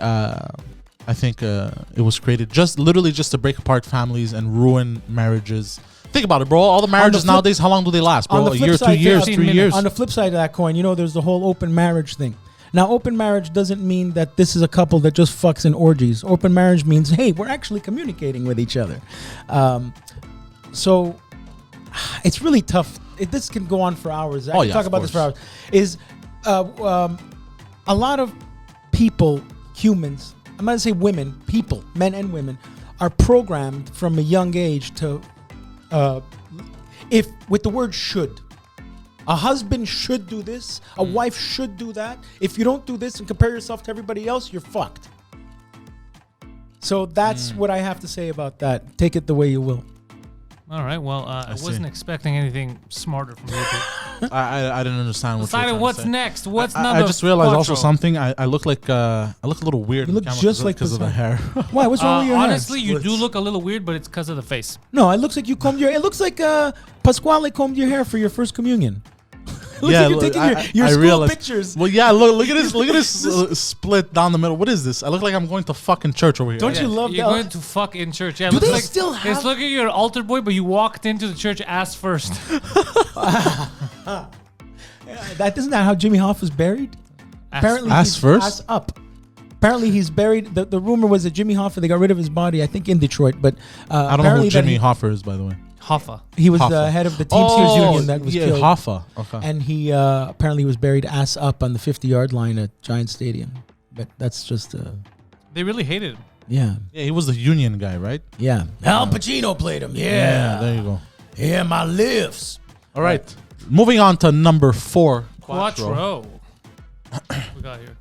Speaker 3: I think it was created just to break apart families and ruin marriages. Think about it, bro. All the marriages nowadays, how long do they last, bro? A year, 2 years, 3 years.
Speaker 2: On the flip side of that coin, there's the whole open marriage thing. Now, open marriage doesn't mean that this is a couple that just fucks in orgies. Open marriage means, hey, we're actually communicating with each other. So it's really tough. This can go on for hours. I can talk about this for hours. A lot of people, humans, I'm going to say women, people, men and women, are programmed from a young age to, with the word should. A husband should do this. A wife should do that. If you don't do this and compare yourself to everybody else, you're fucked. So that's what I have to say about that. Take it the way you will.
Speaker 1: All right. Well, I wasn't expecting anything smarter from you.
Speaker 3: I didn't understand what.
Speaker 1: Simon, what's next? What's number?
Speaker 3: I just realized also something. I look like I look a little weird.
Speaker 2: You look just like
Speaker 3: because of the hair.
Speaker 2: Why? What's wrong with your hair?
Speaker 1: Honestly, you do look a little weird, but it's because of the face.
Speaker 2: No, it looks like you combed your. It looks like Pasquale combed your hair for your first communion. Looks like you're taking your school pictures.
Speaker 3: Well, yeah, look at this. Look at this split down the middle. What is this? I look like I'm going to fucking church over here.
Speaker 2: Don't you love that?
Speaker 1: You're going to fuck in church. Yeah,
Speaker 2: do they
Speaker 1: like,
Speaker 2: still have?
Speaker 1: It's looking like you're an altar boy, but you walked into the church ass first.
Speaker 2: Isn't that how Jimmy Hoff was buried? Apparently,
Speaker 3: ass first.
Speaker 2: Ass up. Apparently, he's buried. The rumor was that Jimmy Hoffa, they got rid of his body, I think, in Detroit. But
Speaker 3: I don't know who Jimmy Hoffa is, by the way.
Speaker 1: Hoffa.
Speaker 2: He was
Speaker 3: Hoffa.
Speaker 2: the head of the Teamsters Union that was killed.
Speaker 3: Hoffa. Okay.
Speaker 2: And he apparently was buried ass up on the 50-yard line at Giant Stadium. But that's just
Speaker 1: They really hated him.
Speaker 2: yeah.
Speaker 3: Yeah, he was the union guy, right?
Speaker 2: Yeah. Al Pacino played him. Yeah.
Speaker 3: there you go.
Speaker 2: Yeah, my lifts.
Speaker 3: All right. Moving on to number 4.
Speaker 1: Quattro. We got here.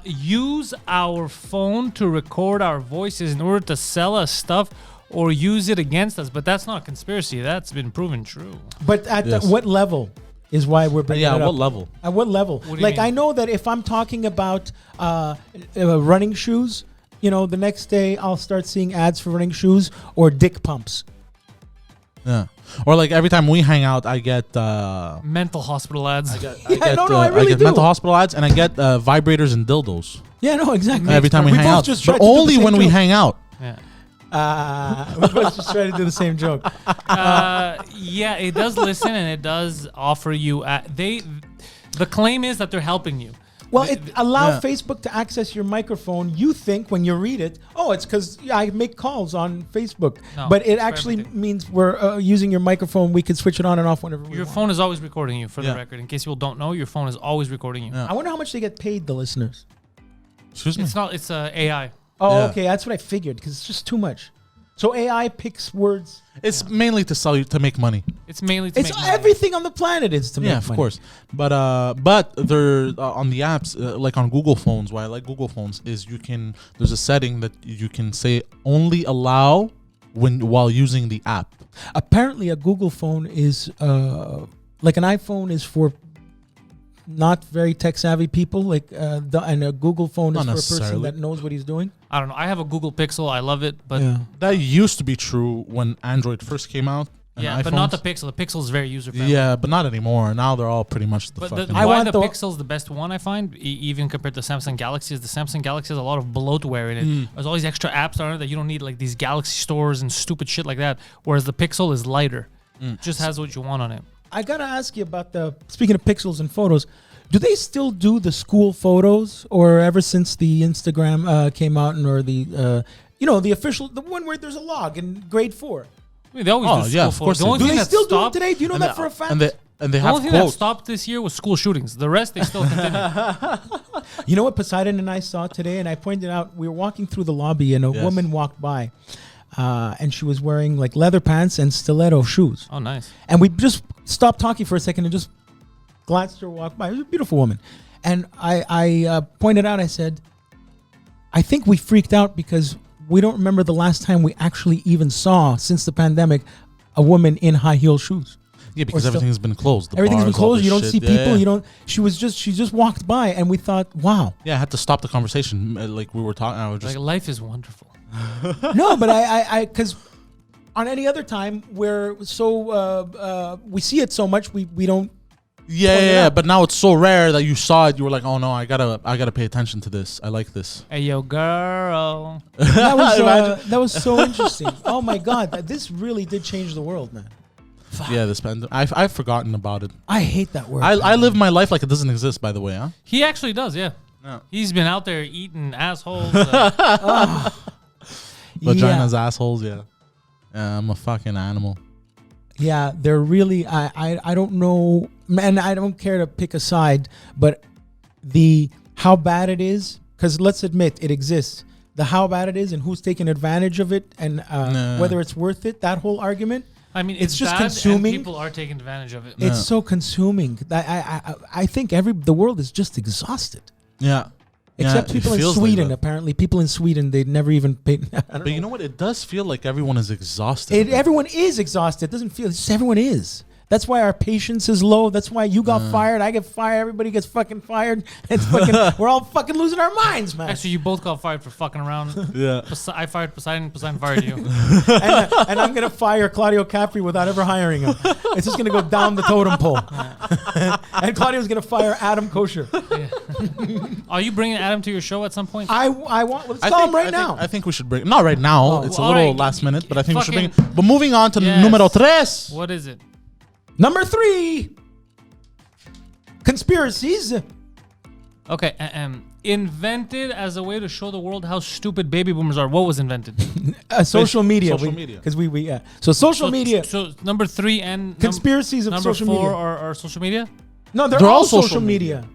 Speaker 1: Use our phone to record our voices in order to sell us stuff or use it against us. But that's not a conspiracy. That's been proven true.
Speaker 2: But at
Speaker 3: Yes.
Speaker 2: what level is why we're bringing it up?
Speaker 3: What level?
Speaker 2: At what level?
Speaker 1: What do you
Speaker 2: Like,
Speaker 1: mean?
Speaker 2: I know that if I'm talking about running shoes, the next day I'll start seeing ads for running shoes or dick pumps.
Speaker 3: Yeah. Or like every time we hang out, I get
Speaker 1: Mental hospital ads.
Speaker 2: I really
Speaker 3: get
Speaker 2: do.
Speaker 3: mental hospital ads, and I get vibrators and dildos
Speaker 2: Yeah, no, exactly.
Speaker 3: every time we hang
Speaker 2: both
Speaker 3: out.
Speaker 2: just
Speaker 3: But
Speaker 2: tried to do the
Speaker 3: only
Speaker 2: same
Speaker 3: when we
Speaker 2: joke.
Speaker 3: hang out.
Speaker 1: Yeah.
Speaker 2: We both just try to do the same joke.
Speaker 1: Yeah, it does listen and it does offer you. The claim is that they're helping you.
Speaker 2: Well, it allows
Speaker 3: Yeah.
Speaker 2: Facebook to access your microphone. You think when you read it, oh, it's because I make calls on Facebook.
Speaker 1: No,
Speaker 2: but it
Speaker 1: it's for
Speaker 2: actually
Speaker 1: everything.
Speaker 2: means we're using your microphone. We can switch it on and off whenever we
Speaker 1: Your
Speaker 2: want.
Speaker 1: phone is always recording you, for the
Speaker 3: Yeah.
Speaker 1: record. In case people don't know, your phone is always recording you.
Speaker 3: Yeah.
Speaker 2: I wonder how much they get paid, the listeners.
Speaker 3: Excuse me.
Speaker 1: It's not. It's AI.
Speaker 2: Oh,
Speaker 3: Yeah.
Speaker 2: okay. That's what I figured because it's just too much. So AI picks words.
Speaker 3: It's mainly to sell you to make money.
Speaker 1: It's mainly to
Speaker 2: It's
Speaker 1: make money.
Speaker 2: everything on the planet is to make
Speaker 3: Yeah, of
Speaker 2: money.
Speaker 3: course. But they're on the apps, like on Google phones. Why I like Google phones is there's a setting that you can say only allow while using the app.
Speaker 2: Apparently, a Google phone is like an iPhone is for not very tech savvy people. And a Google phone
Speaker 3: Not
Speaker 2: is for a person
Speaker 3: necessarily.
Speaker 2: that knows what he's doing.
Speaker 1: I don't know. I have a Google Pixel. I love it, but
Speaker 3: That used to be true when Android first came out. and
Speaker 1: yeah, but not the
Speaker 3: iPhones.
Speaker 1: Pixel. The Pixel is very user friendly.
Speaker 3: Yeah, but not anymore. Now they're all pretty much the
Speaker 1: But
Speaker 3: fucking.
Speaker 2: I
Speaker 1: why
Speaker 2: want
Speaker 1: the
Speaker 2: the-
Speaker 1: Pixel is the best one I find, even compared to Samsung Galaxy, is the Samsung Galaxy has a lot of bloatware in it. There's all these extra apps on it that you don't need, like these Galaxy stores and stupid shit like that. Whereas the Pixel is lighter, just has what you want on it.
Speaker 2: I gotta ask you about speaking of pixels and photos. Do they still do the school photos, or ever since the Instagram came out, or the the official, the one where there's a log in grade 4?
Speaker 1: I mean, they always
Speaker 3: Oh,
Speaker 1: do
Speaker 3: yeah,
Speaker 1: school
Speaker 3: of
Speaker 1: photos.
Speaker 3: course
Speaker 1: The
Speaker 3: they
Speaker 1: only
Speaker 2: Do
Speaker 1: thing
Speaker 2: they
Speaker 1: that
Speaker 2: still do it
Speaker 1: stopped,
Speaker 2: today? Do you know that for a fact?
Speaker 3: and they
Speaker 1: The
Speaker 3: have
Speaker 1: only thing that
Speaker 3: quotes.
Speaker 1: stopped this year was school shootings. The rest they still continue.
Speaker 2: You know what Poseidon and I saw today? And I pointed out, we were walking through the lobby and a
Speaker 3: Yes.
Speaker 2: woman walked by and she was wearing like leather pants and stiletto shoes.
Speaker 1: Oh, nice.
Speaker 2: And we just stopped talking for a second and just glanced her walk by. It was a beautiful woman. And I pointed out, I said, I think we freaked out because we don't remember the last time we actually even saw, since the pandemic, a woman in high heel shoes.
Speaker 3: Yeah, because
Speaker 2: still-
Speaker 3: everything's been closed. The
Speaker 2: Everything's been
Speaker 3: bars, all
Speaker 2: closed.
Speaker 3: this
Speaker 2: You don't
Speaker 3: shit.
Speaker 2: see people.
Speaker 3: Yeah.
Speaker 2: You don't. She just walked by, and we thought, wow.
Speaker 3: Yeah, I had to stop the conversation. Like we were talking. I was just.
Speaker 1: Like, life is wonderful.
Speaker 2: No, but I because on any other time we're so we see it so much we don't.
Speaker 3: Yeah, but now it's so rare that you saw it. You were like, oh no, I gotta pay attention to this. I like this.
Speaker 1: Hey, yo, girl.
Speaker 2: That was so interesting. Oh my God, this really did change the world, man.
Speaker 3: Yeah, this pandemic. I've forgotten about it.
Speaker 2: I hate that word.
Speaker 3: I live my life like it doesn't exist. By the way, huh?
Speaker 1: He actually does, yeah.
Speaker 3: No.
Speaker 1: He's been out there eating assholes.
Speaker 3: Vaginas, assholes. Yeah. I'm a fucking animal.
Speaker 2: Yeah, they're really. I don't know, man. I don't care to pick a side, but how bad it is, because let's admit it exists. The how bad it is and who's taking advantage of it, and whether it's worth it. That whole argument.
Speaker 1: I mean,
Speaker 2: It's just
Speaker 1: bad and
Speaker 2: consuming.
Speaker 1: people are taking advantage of it.
Speaker 2: It's so consuming. I think the world is just exhausted.
Speaker 3: Yeah.
Speaker 2: Except
Speaker 3: Yeah, it
Speaker 2: people in
Speaker 3: feels like
Speaker 2: Sweden.
Speaker 3: that.
Speaker 2: Apparently, people in Sweden, they'd never even paid. I don't
Speaker 3: But you know what? It does feel like everyone is exhausted.
Speaker 2: Everyone is exhausted. It doesn't feel. It's just everyone is. That's why our patience is low. That's why you got fired. I get fired. Everybody gets fucking fired. It's fucking. We're all fucking losing our minds, man.
Speaker 1: Actually, you both got fired for fucking around.
Speaker 3: Yeah.
Speaker 1: I fired Poseidon. Poseidon fired you.
Speaker 2: And I'm gonna fire Claudio Capri without ever hiring him. It's just gonna go down the totem pole. And Claudio's gonna fire Adam Kosher.
Speaker 1: Are you bringing Adam to your show at some point?
Speaker 2: I want. Let's call him right now.
Speaker 3: I think we should bring. Not right now. It's a
Speaker 1: well,
Speaker 3: little
Speaker 1: alright.
Speaker 3: last minute, but I think we should bring it.
Speaker 1: Fucking-
Speaker 3: But moving on to
Speaker 1: Yes.
Speaker 3: numero tres.
Speaker 1: What is it?
Speaker 2: Number 3. Conspiracies.
Speaker 1: Okay, invented as a way to show the world how stupid baby boomers are. What was invented?
Speaker 2: Social media.
Speaker 3: Social media.
Speaker 2: Because we yeah. So social media.
Speaker 1: So number 3 and
Speaker 2: Conspiracies of
Speaker 1: number
Speaker 2: social
Speaker 1: 4
Speaker 2: media.
Speaker 1: are social media?
Speaker 2: No, they're all social media.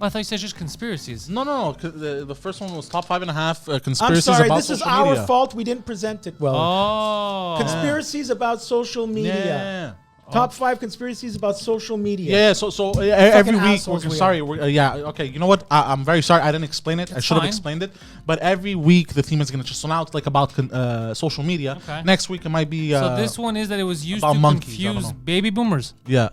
Speaker 1: Oh, I thought you said just conspiracies.
Speaker 3: No. The first one was top 5.5
Speaker 2: I'm
Speaker 3: conspiracies
Speaker 2: sorry,
Speaker 3: about
Speaker 2: this is
Speaker 3: social
Speaker 2: our
Speaker 3: media.
Speaker 2: fault. We didn't present it well.
Speaker 1: Oh.
Speaker 2: Conspiracies about social media.
Speaker 3: Yeah.
Speaker 2: Top 5 conspiracies about social media.
Speaker 3: Yeah, so every week,
Speaker 2: assholes we
Speaker 3: sorry, okay, you know what? I'm very sorry, I didn't explain it. I should have
Speaker 1: fine.
Speaker 3: explained it. But every week the theme is going to change. So now it's like about social media.
Speaker 1: Okay.
Speaker 3: Next week it might be.
Speaker 1: So this one is that it was used
Speaker 3: about
Speaker 1: to
Speaker 3: monkeys, I don't
Speaker 1: confuse
Speaker 3: know.
Speaker 1: baby boomers.
Speaker 3: Yeah.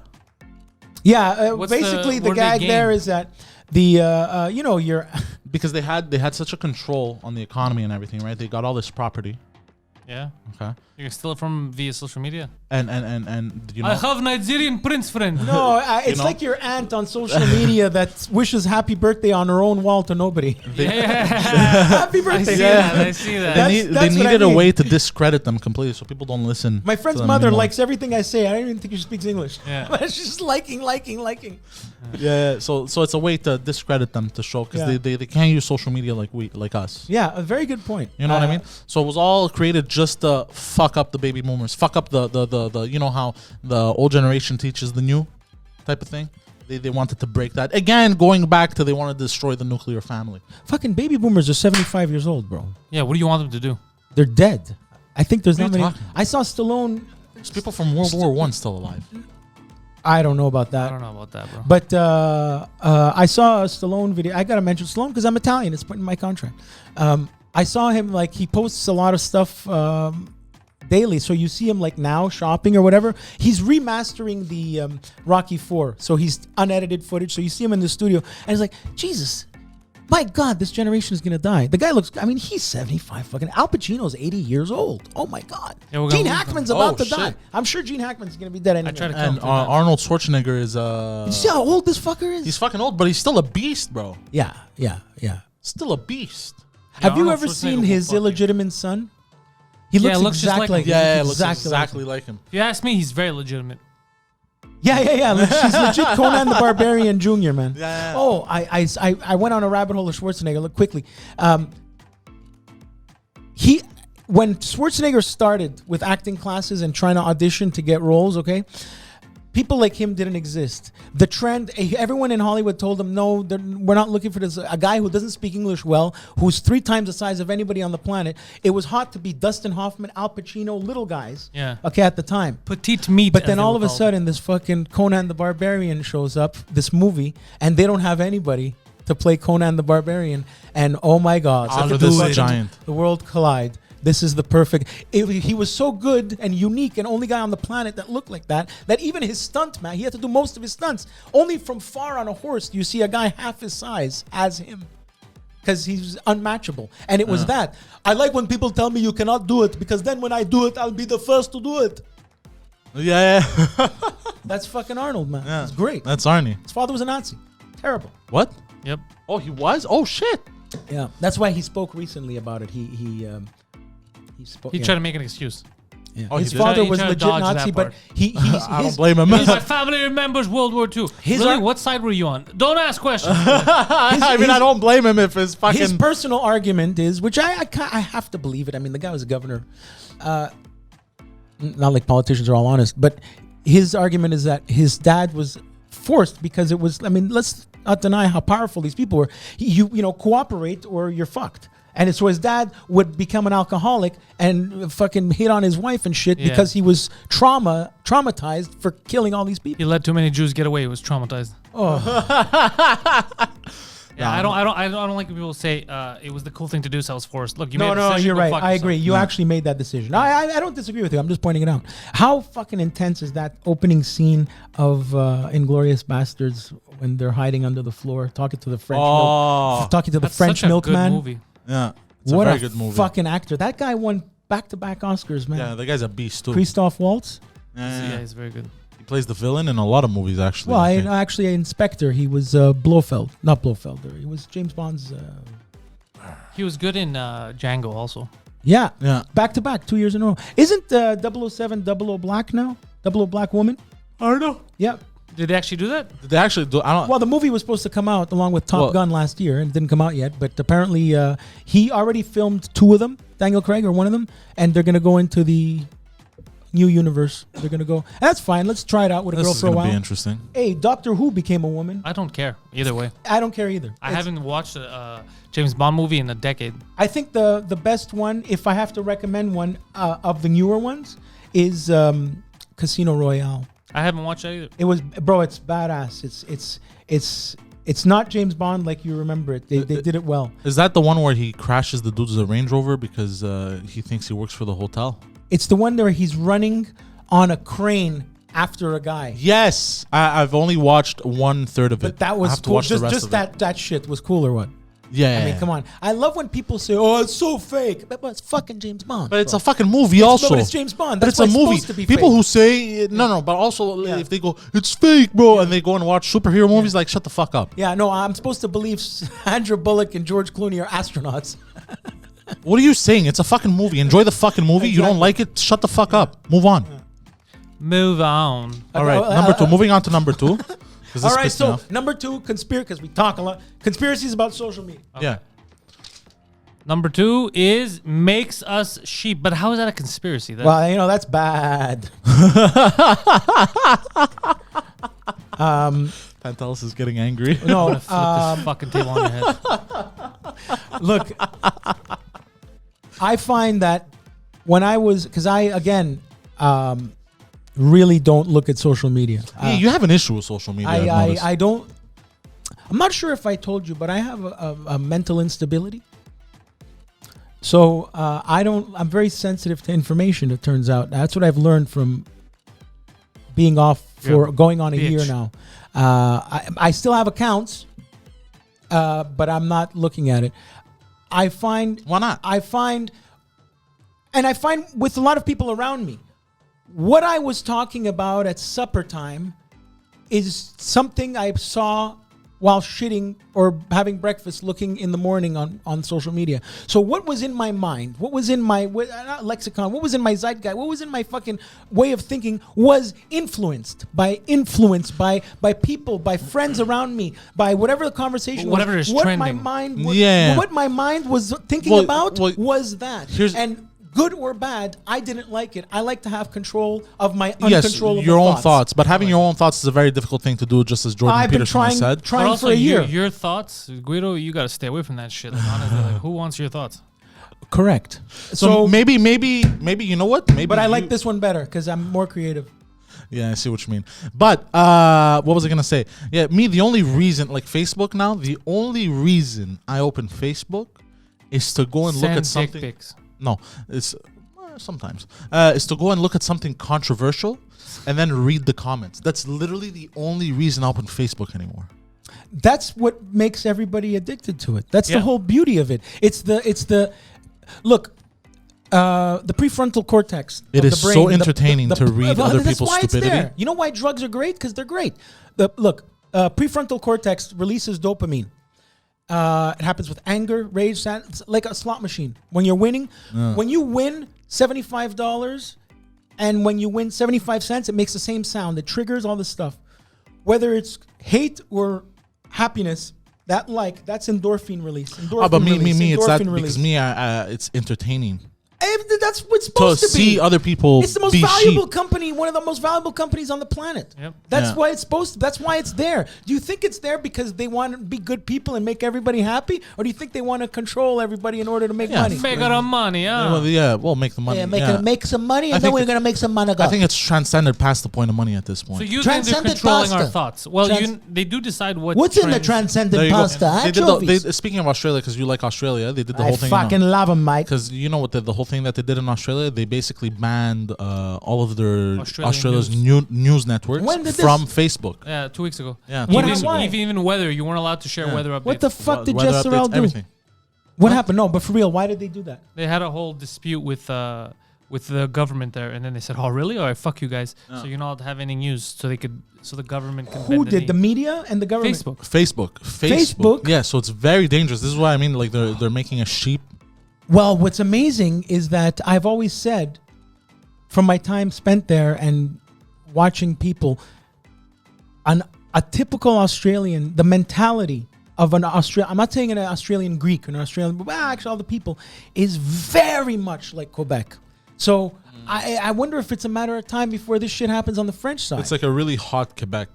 Speaker 2: Yeah,
Speaker 1: What's
Speaker 2: basically
Speaker 1: the-
Speaker 2: the
Speaker 1: what do they
Speaker 2: gag
Speaker 1: gain?
Speaker 2: there is that the you know you're
Speaker 3: Because they had such a control on the economy and everything, right? They got all this property.
Speaker 1: Yeah.
Speaker 3: Okay.
Speaker 1: You can steal it from via social media.
Speaker 3: And you know.
Speaker 1: I have Nigerian prince friend.
Speaker 2: no, it's
Speaker 3: know?
Speaker 2: like your aunt on social media that wishes happy birthday on her own wall to nobody.
Speaker 1: Yeah.
Speaker 2: Happy
Speaker 1: I
Speaker 2: birthday!
Speaker 1: see that. I see that.
Speaker 2: That's-
Speaker 3: they
Speaker 2: what I
Speaker 3: needed a
Speaker 2: mean.
Speaker 3: way to discredit them completely, so people don't listen.
Speaker 2: My
Speaker 3: to
Speaker 2: friend's
Speaker 3: them
Speaker 2: mother
Speaker 3: anymore.
Speaker 2: likes everything I say. I don't even think she speaks English.
Speaker 1: Yeah.
Speaker 2: But she's just liking.
Speaker 3: Yeah, so it's a way to discredit them to show because
Speaker 2: Yeah.
Speaker 3: they can't use social media like us.
Speaker 2: Yeah, a very good point.
Speaker 3: You know what I mean? So it was all created just to fuck up the baby boomers, fuck up the you know how the old generation teaches the new type of thing. They wanted to break that again, going back to they want to destroy the nuclear family.
Speaker 2: Fucking baby boomers are 75 years old, bro.
Speaker 1: Yeah, what do you want them to do?
Speaker 2: They're dead. I think there's
Speaker 3: What
Speaker 2: not
Speaker 3: are you
Speaker 2: many.
Speaker 3: talking
Speaker 2: I saw Stallone.
Speaker 3: There's people from World War One still alive.
Speaker 2: I don't know about
Speaker 1: I
Speaker 2: that.
Speaker 1: don't know about that, bro.
Speaker 2: But I saw a Stallone video. I gotta mention Stallone because I'm Italian. It's put in my contract. I saw him like he posts a lot of stuff daily. So you see him like now shopping or whatever. He's remastering the Rocky 4. So he's unedited footage. So you see him in the studio and he's like, Jesus, my God, this generation is gonna die. The guy looks. I mean, he's 75. Fucking Al Pacino's 80 years old. Oh my God.
Speaker 1: Yeah, we're gonna
Speaker 2: Gene
Speaker 1: lose
Speaker 2: Hackman's
Speaker 3: him.
Speaker 2: about
Speaker 3: Oh,
Speaker 2: to die.
Speaker 3: shit.
Speaker 2: I'm sure Gene Hackman's gonna be dead anyway.
Speaker 1: try to
Speaker 3: And
Speaker 1: Come to that.
Speaker 3: Arnold Schwarzenegger is
Speaker 2: You see how old this fucker is?
Speaker 3: he's fucking old, but he's still a beast, bro.
Speaker 2: Yeah.
Speaker 3: Still a beast.
Speaker 2: Have you
Speaker 1: Arnold
Speaker 2: ever
Speaker 1: Schwarzenegger
Speaker 2: seen
Speaker 1: will
Speaker 2: his
Speaker 1: fuck you.
Speaker 2: illegitimate son? He
Speaker 1: Yeah,
Speaker 2: looks,
Speaker 1: it looks just
Speaker 2: exactly
Speaker 1: like
Speaker 2: like
Speaker 1: him.
Speaker 3: Yeah,
Speaker 2: him.
Speaker 3: it looks exactly like him.
Speaker 1: If you ask me, he's very legitimate.
Speaker 2: Yeah. Like, she's legit Conan the Barbarian Jr., man.
Speaker 3: Yeah.
Speaker 2: Oh, I went on a rabbit hole of Schwarzenegger. Look quickly. When Schwarzenegger started with acting classes and trying to audition to get roles, okay, people like him didn't exist. The trend, everyone in Hollywood told him, no, we're not looking for this. A guy who doesn't speak English well, who's 3 times the size of anybody on the planet. It was hot to be Dustin Hoffman, Al Pacino, little guys.
Speaker 1: Yeah.
Speaker 2: Okay, at the time.
Speaker 1: Petite meat.
Speaker 2: But
Speaker 1: as
Speaker 2: then
Speaker 1: they
Speaker 2: all
Speaker 1: were
Speaker 2: of a
Speaker 1: called.
Speaker 2: sudden, this fucking Conan the Barbarian shows up, this movie, and they don't have anybody to play Conan the Barbarian. And oh my God,
Speaker 3: Under
Speaker 2: the
Speaker 3: this
Speaker 2: fucking-
Speaker 3: giant.
Speaker 2: the world collide. This is the perfect. He was so good and unique and only guy on the planet that looked like that even his stunt man, he had to do most of his stunts. Only from far on a horse do you see a guy half his size as him. Because he's unmatchable. And it was that. I like when people tell me you cannot do it because then when I do it, I'll be the first to do it.
Speaker 3: Yeah.
Speaker 2: That's fucking Arnold, man.
Speaker 3: Yeah.
Speaker 2: It's great.
Speaker 3: That's Arnie.
Speaker 2: His father was a Nazi. Terrible.
Speaker 3: What?
Speaker 1: Yep.
Speaker 3: Oh, he was? Oh, shit.
Speaker 2: Yeah. That's why he spoke recently about it. He spoke.
Speaker 1: He tried to make an excuse.
Speaker 2: Yeah.
Speaker 3: Oh, he
Speaker 2: His
Speaker 3: did?
Speaker 2: father
Speaker 1: He
Speaker 2: was
Speaker 1: tried to
Speaker 2: legit
Speaker 1: dodge that
Speaker 2: Nazi, but
Speaker 1: part.
Speaker 3: I don't
Speaker 2: his,
Speaker 3: blame him.
Speaker 1: My family remembers World War II.
Speaker 2: His
Speaker 1: Really?
Speaker 2: ar-
Speaker 1: What side were you on? Don't ask questions.
Speaker 3: I mean, I don't blame him if his fucking.
Speaker 2: his personal argument is, which I have to believe it. I mean, the guy was a governor. Not like politicians are all honest, but his argument is that his dad was forced because it was. I mean, let's not deny how powerful these people were. You cooperate or you're fucked. And so his dad would become an alcoholic and fucking hit on his wife and shit
Speaker 1: Yeah.
Speaker 2: because he was traumatized for killing all these people.
Speaker 1: He let too many Jews get away. He was traumatized.
Speaker 2: Oh,
Speaker 1: Yeah, I don't like when people say it was the cool thing to do, so I was forced. Look, you made a
Speaker 2: no,
Speaker 1: decision,
Speaker 2: you're
Speaker 1: go
Speaker 2: right.
Speaker 1: fuck
Speaker 2: I agree.
Speaker 1: yourself.
Speaker 2: You actually made that decision. I don't disagree with you. I'm just pointing it out. How fucking intense is that opening scene of Inglourious Bastards when they're hiding under the floor, talking to the French, talking to the
Speaker 1: That's
Speaker 2: French
Speaker 1: such a good
Speaker 2: milkman?
Speaker 1: movie.
Speaker 3: Yeah. It's
Speaker 2: What
Speaker 3: a very
Speaker 2: a
Speaker 3: good movie.
Speaker 2: fucking actor! That guy won back-to-back Oscars, man.
Speaker 3: Yeah, the guy's a beast, too.
Speaker 2: Christoph Waltz.
Speaker 1: Yeah, he's very good.
Speaker 3: He plays the villain in a lot of movies, actually.
Speaker 2: Well,
Speaker 3: I think.
Speaker 2: actually, Inspector. He was Blofeld, not Blofelder. He was James Bond's.
Speaker 1: He was good in Django also.
Speaker 2: Yeah,
Speaker 3: Yeah.
Speaker 2: back-to-back, 2 years in a row. Isn't 007 00 Black now? 00 Black Woman.
Speaker 3: I don't know.
Speaker 2: Yeah.
Speaker 1: Did they actually do that?
Speaker 3: They actually do. I don't.
Speaker 2: Well, the movie was supposed to come out along with Top Gun last year, and it didn't come out yet. But apparently, he already filmed 2 of them, Daniel Craig or one of them, and they're gonna go into the new universe. They're gonna go. And that's fine. Let's try it out with a girl for a while.
Speaker 3: Be interesting.
Speaker 2: Hey, Doctor Who became a woman.
Speaker 1: I don't care either way.
Speaker 2: I don't care either.
Speaker 1: I haven't watched a James Bond movie in a decade.
Speaker 2: I think the best one, if I have to recommend one of the newer ones, is Casino Royale.
Speaker 1: I haven't watched that either.
Speaker 2: It was, bro. It's badass. It's not James Bond like you remember it. They did it well.
Speaker 3: Is that the one where he crashes the dude's Range Rover because he thinks he works for the hotel?
Speaker 2: It's the one where he's running on a crane after a guy.
Speaker 3: Yes, I've only watched 1/3 of it.
Speaker 2: But that was
Speaker 3: I have to
Speaker 2: cool.
Speaker 3: watch the rest
Speaker 2: Just
Speaker 3: of it.
Speaker 2: that shit was cool or what?
Speaker 3: Yeah,
Speaker 2: I mean, come on. I love when people say, "Oh, it's so fake," but it's fucking James Bond.
Speaker 3: But it's a fucking movie, also.
Speaker 2: But it's James Bond.
Speaker 3: But
Speaker 2: That's
Speaker 3: it's a
Speaker 2: why
Speaker 3: movie.
Speaker 2: supposed to be
Speaker 3: People
Speaker 2: fake.
Speaker 3: who say no, but also if they go, "It's fake, bro," and they go and watch superhero movies, like shut the fuck up.
Speaker 2: Yeah, no, I'm supposed to believe Sandra Bullock and George Clooney are astronauts.
Speaker 3: What are you saying? It's a fucking movie. Enjoy the fucking movie. You don't like it? Shut the fuck up. Move on.
Speaker 1: Move on.
Speaker 3: All right, number 2. Moving on to number 2.
Speaker 2: All right, so number 2, because we talk a lot. Conspiracies about social media.
Speaker 1: Okay.
Speaker 3: Yeah.
Speaker 1: Number 2 is makes us sheep. But how is that a conspiracy?
Speaker 2: Well, that's bad.
Speaker 3: Pantelis is getting angry.
Speaker 2: No,
Speaker 1: I'm gonna flip this fucking table on your head.
Speaker 2: look, I find that when I was, because I, again, really don't look at social media.
Speaker 3: Yeah, you have an issue with social media.
Speaker 2: I don't, I'm not sure if I told you, but I have a mental instability. So I'm very sensitive to information, it turns out. That's what I've learned from being off for going on a year now. I still have accounts, but I'm not looking at it. I find...
Speaker 3: Why not?
Speaker 2: I find with a lot of people around me, what I was talking about at supper time is something I saw while shitting or having breakfast, looking in the morning on social media. So what was in my mind? What was in my lexicon? What was in my zeitgeist? What was in my fucking way of thinking was influenced by people, by friends around me, by whatever the conversation
Speaker 1: whatever
Speaker 2: was.
Speaker 1: is
Speaker 2: What
Speaker 1: trending.
Speaker 2: my mind was,
Speaker 3: Yeah.
Speaker 2: what my mind was thinking about was that.
Speaker 3: Here's-
Speaker 2: And good or bad, I didn't like it. I like to have control of my
Speaker 3: Yes,
Speaker 2: uncontrollable
Speaker 3: your own
Speaker 2: thoughts.
Speaker 3: thoughts. But having your own thoughts is a very difficult thing to do, just as Jordan
Speaker 2: I've been
Speaker 3: Peterson has said.
Speaker 1: But
Speaker 2: trying
Speaker 1: also,
Speaker 2: for a year.
Speaker 1: your thoughts, Guido, you got to stay away from that shit. Like, honestly, like, who wants your thoughts?
Speaker 2: Correct.
Speaker 3: So maybe you know what? Maybe.
Speaker 2: But I like
Speaker 3: you-
Speaker 2: this one better because I'm more creative.
Speaker 3: Yeah, I see what you mean. But what was I gonna say? Yeah, the only reason, like Facebook now, the only reason I open Facebook is to go and look at
Speaker 1: Send dick
Speaker 3: something.
Speaker 1: pics.
Speaker 3: No, it's sometimes is to go and look at something controversial, and then read the comments. That's literally the only reason I open Facebook anymore.
Speaker 2: That's what makes everybody addicted to it. That's
Speaker 1: Yeah.
Speaker 2: the whole beauty of it. It's the look. The prefrontal cortex.
Speaker 3: It
Speaker 2: of
Speaker 3: is
Speaker 2: the brain,
Speaker 3: so entertaining to read other
Speaker 2: that's
Speaker 3: people's
Speaker 2: why it's
Speaker 3: stupidity.
Speaker 2: there. You know why drugs are great? Because they're great. Prefrontal cortex releases dopamine. It happens with anger, rage, it's like a slot machine. When you're winning, when you win $75 and when you win 75 cents, it makes the same sound. It triggers all this stuff. Whether it's hate or happiness, that's endorphin release.
Speaker 3: But me, it's that
Speaker 2: endorphin
Speaker 3: because it's entertaining
Speaker 2: that's what's
Speaker 3: to
Speaker 2: supposed to be.
Speaker 3: see other people.
Speaker 2: It's the most
Speaker 3: be
Speaker 2: valuable
Speaker 3: sheep.
Speaker 2: company, one of the most valuable companies on the planet.
Speaker 1: Yep.
Speaker 2: That's
Speaker 3: Yeah.
Speaker 2: why it's supposed to. That's why it's there. Do you think it's there because they want to be good people and make everybody happy, or do you think they want to control everybody in order to make money?
Speaker 1: Make the money,
Speaker 3: We'll make the money.
Speaker 2: Make some money,
Speaker 3: I
Speaker 2: and then
Speaker 3: think-
Speaker 2: we're gonna make some money.
Speaker 3: I think it's transcended past the point of money at this point.
Speaker 1: So you think they're
Speaker 2: Transcendent
Speaker 1: controlling our
Speaker 2: pasta.
Speaker 1: thoughts? Well,
Speaker 2: Trans-
Speaker 1: they do decide what.
Speaker 2: What's in the
Speaker 3: There
Speaker 2: transcendent
Speaker 3: you go.
Speaker 2: pasta?
Speaker 3: They did
Speaker 2: Anchovies.
Speaker 3: speaking of Australia, because you like Australia, they did the
Speaker 2: I
Speaker 3: whole thing.
Speaker 2: fucking love them, Mike.
Speaker 3: Because you know what the whole thing that they did in Australia, they basically banned all of their Australia's news networks
Speaker 2: When did
Speaker 3: from
Speaker 2: this-
Speaker 3: Facebook.
Speaker 1: Yeah, 2 weeks ago.
Speaker 3: Yeah,
Speaker 2: What
Speaker 3: weeks
Speaker 2: happened?
Speaker 3: ago.
Speaker 1: Even weather, you weren't allowed to share weather updates.
Speaker 2: What the fuck did
Speaker 3: Weather
Speaker 2: Jess
Speaker 3: updates,
Speaker 2: Sorrell do?
Speaker 3: everything.
Speaker 2: What happened? No, but for real, why did they do that?
Speaker 1: They had a whole dispute with the government there, and then they said, "Oh, really? All right, fuck you guys." So you're not allowed to have any news, so the government can.
Speaker 2: Who
Speaker 1: bend
Speaker 2: did the
Speaker 1: knee.
Speaker 2: media and the government?
Speaker 3: Facebook. Yeah, so it's very dangerous. This is why I mean, like they're making a sheep.
Speaker 2: Well, what's amazing is that I've always said, from my time spent there and watching people, a typical Australian, the mentality of an Australian, I'm not saying an Australian Greek, an Australian, but actually all the people, is very much like Quebec. So I wonder if it's a matter of time before this shit happens on the French side.
Speaker 3: It's like a really hot Quebec.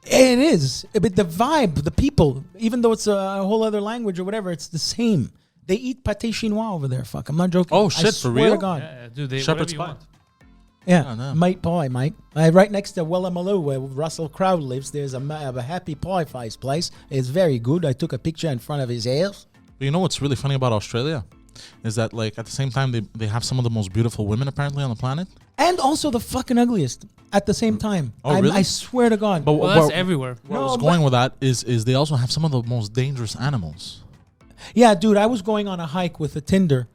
Speaker 2: It is. But the vibe, the people, even though it's a whole other language or whatever, it's the same. They eat pâté chinois over there. Fuck, I'm not joking.
Speaker 3: Oh, shit,
Speaker 2: I
Speaker 3: for
Speaker 2: swear
Speaker 3: real?
Speaker 2: to God.
Speaker 1: Yeah, dude, they
Speaker 3: Shepherd's
Speaker 1: whatever you
Speaker 3: pie.
Speaker 1: want.
Speaker 2: Yeah,
Speaker 3: Oh, no.
Speaker 2: Mate Pie, mate. Right next to Willamaloo, where Russell Crowe lives, there's a Happy Pie Face place. It's very good. I took a picture in front of his house.
Speaker 3: But you know what's really funny about Australia? Is that like at the same time they have some of the most beautiful women apparently on the planet.
Speaker 2: And also the fucking ugliest at the same time.
Speaker 3: Oh, really?
Speaker 2: I swear to God.
Speaker 3: But
Speaker 1: Well, that's everywhere.
Speaker 3: where I
Speaker 2: No,
Speaker 3: was going with that is they also have some of the most dangerous animals.
Speaker 2: Yeah, dude, I was going on a hike with a Tinder.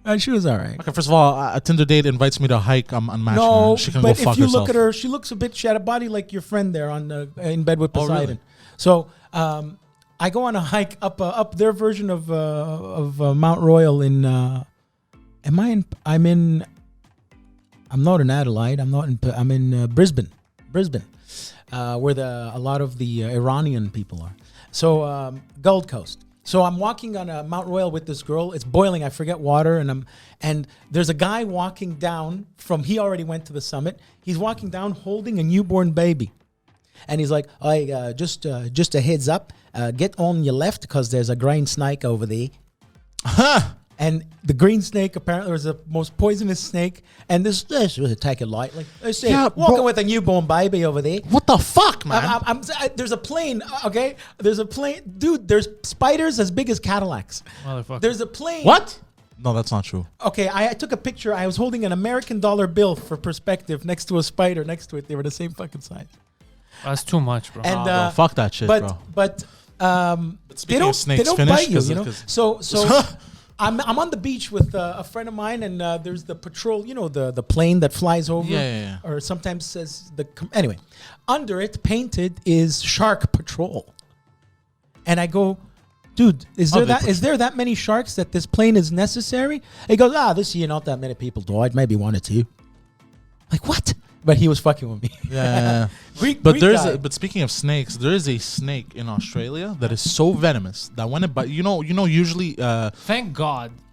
Speaker 2: And she was all right.
Speaker 3: Okay, first of all, a Tinder date invites me to hike. I'm unmatched.
Speaker 2: No,
Speaker 3: She can
Speaker 2: but
Speaker 3: go fuck
Speaker 2: if you
Speaker 3: herself.
Speaker 2: look at her, she looks a bit. She had a body like your friend there on in bed with
Speaker 3: Oh, really?
Speaker 2: Poseidon. So I go on a hike up their version of Mount Royal in. I'm not in Adelaide. I'm in Brisbane, where a lot of the Iranian people are. So Gold Coast. So I'm walking on a Mount Royal with this girl. It's boiling. I forget water, and there's a guy walking down from. He already went to the summit. He's walking down holding a newborn baby, and he's like, "I just a heads up. Get on your left because there's a green snake over there." And the green snake apparently was the most poisonous snake. And this was take it lightly. They said,
Speaker 3: Yeah,
Speaker 2: walking
Speaker 3: bro.
Speaker 2: with a newborn baby over there.
Speaker 3: What the fuck, man?
Speaker 2: There's a plane, okay? There's a plane. Dude, there's spiders as big as Cadillacs.
Speaker 1: Motherfucker.
Speaker 2: There's a plane.
Speaker 3: What? No, that's not true.
Speaker 2: Okay, I took a picture. I was holding an American dollar bill for perspective next to a spider next to it. They were the same fucking size.
Speaker 1: That's too much, bro.
Speaker 2: And
Speaker 3: Bro, fuck that shit, bro.
Speaker 2: But they
Speaker 3: speaking
Speaker 2: don't
Speaker 3: of snakes,
Speaker 2: they don't
Speaker 3: finish,
Speaker 2: bite you,
Speaker 3: 'cause-
Speaker 2: you know.
Speaker 3: 'cause-
Speaker 2: So I'm on the beach with a friend of mine, and there's the patrol, you know, the plane that flies over,
Speaker 3: Yeah.
Speaker 2: or sometimes says anyway. Under it, painted is Shark Patrol, and I go, dude, is there that many sharks that this plane is necessary? He goes, this year not that many people died, maybe one or two. Like what? But he was fucking with me.
Speaker 3: Yeah.
Speaker 2: Greek guy.
Speaker 3: But speaking of snakes, there is a snake in Australia that is so venomous that when it bites, usually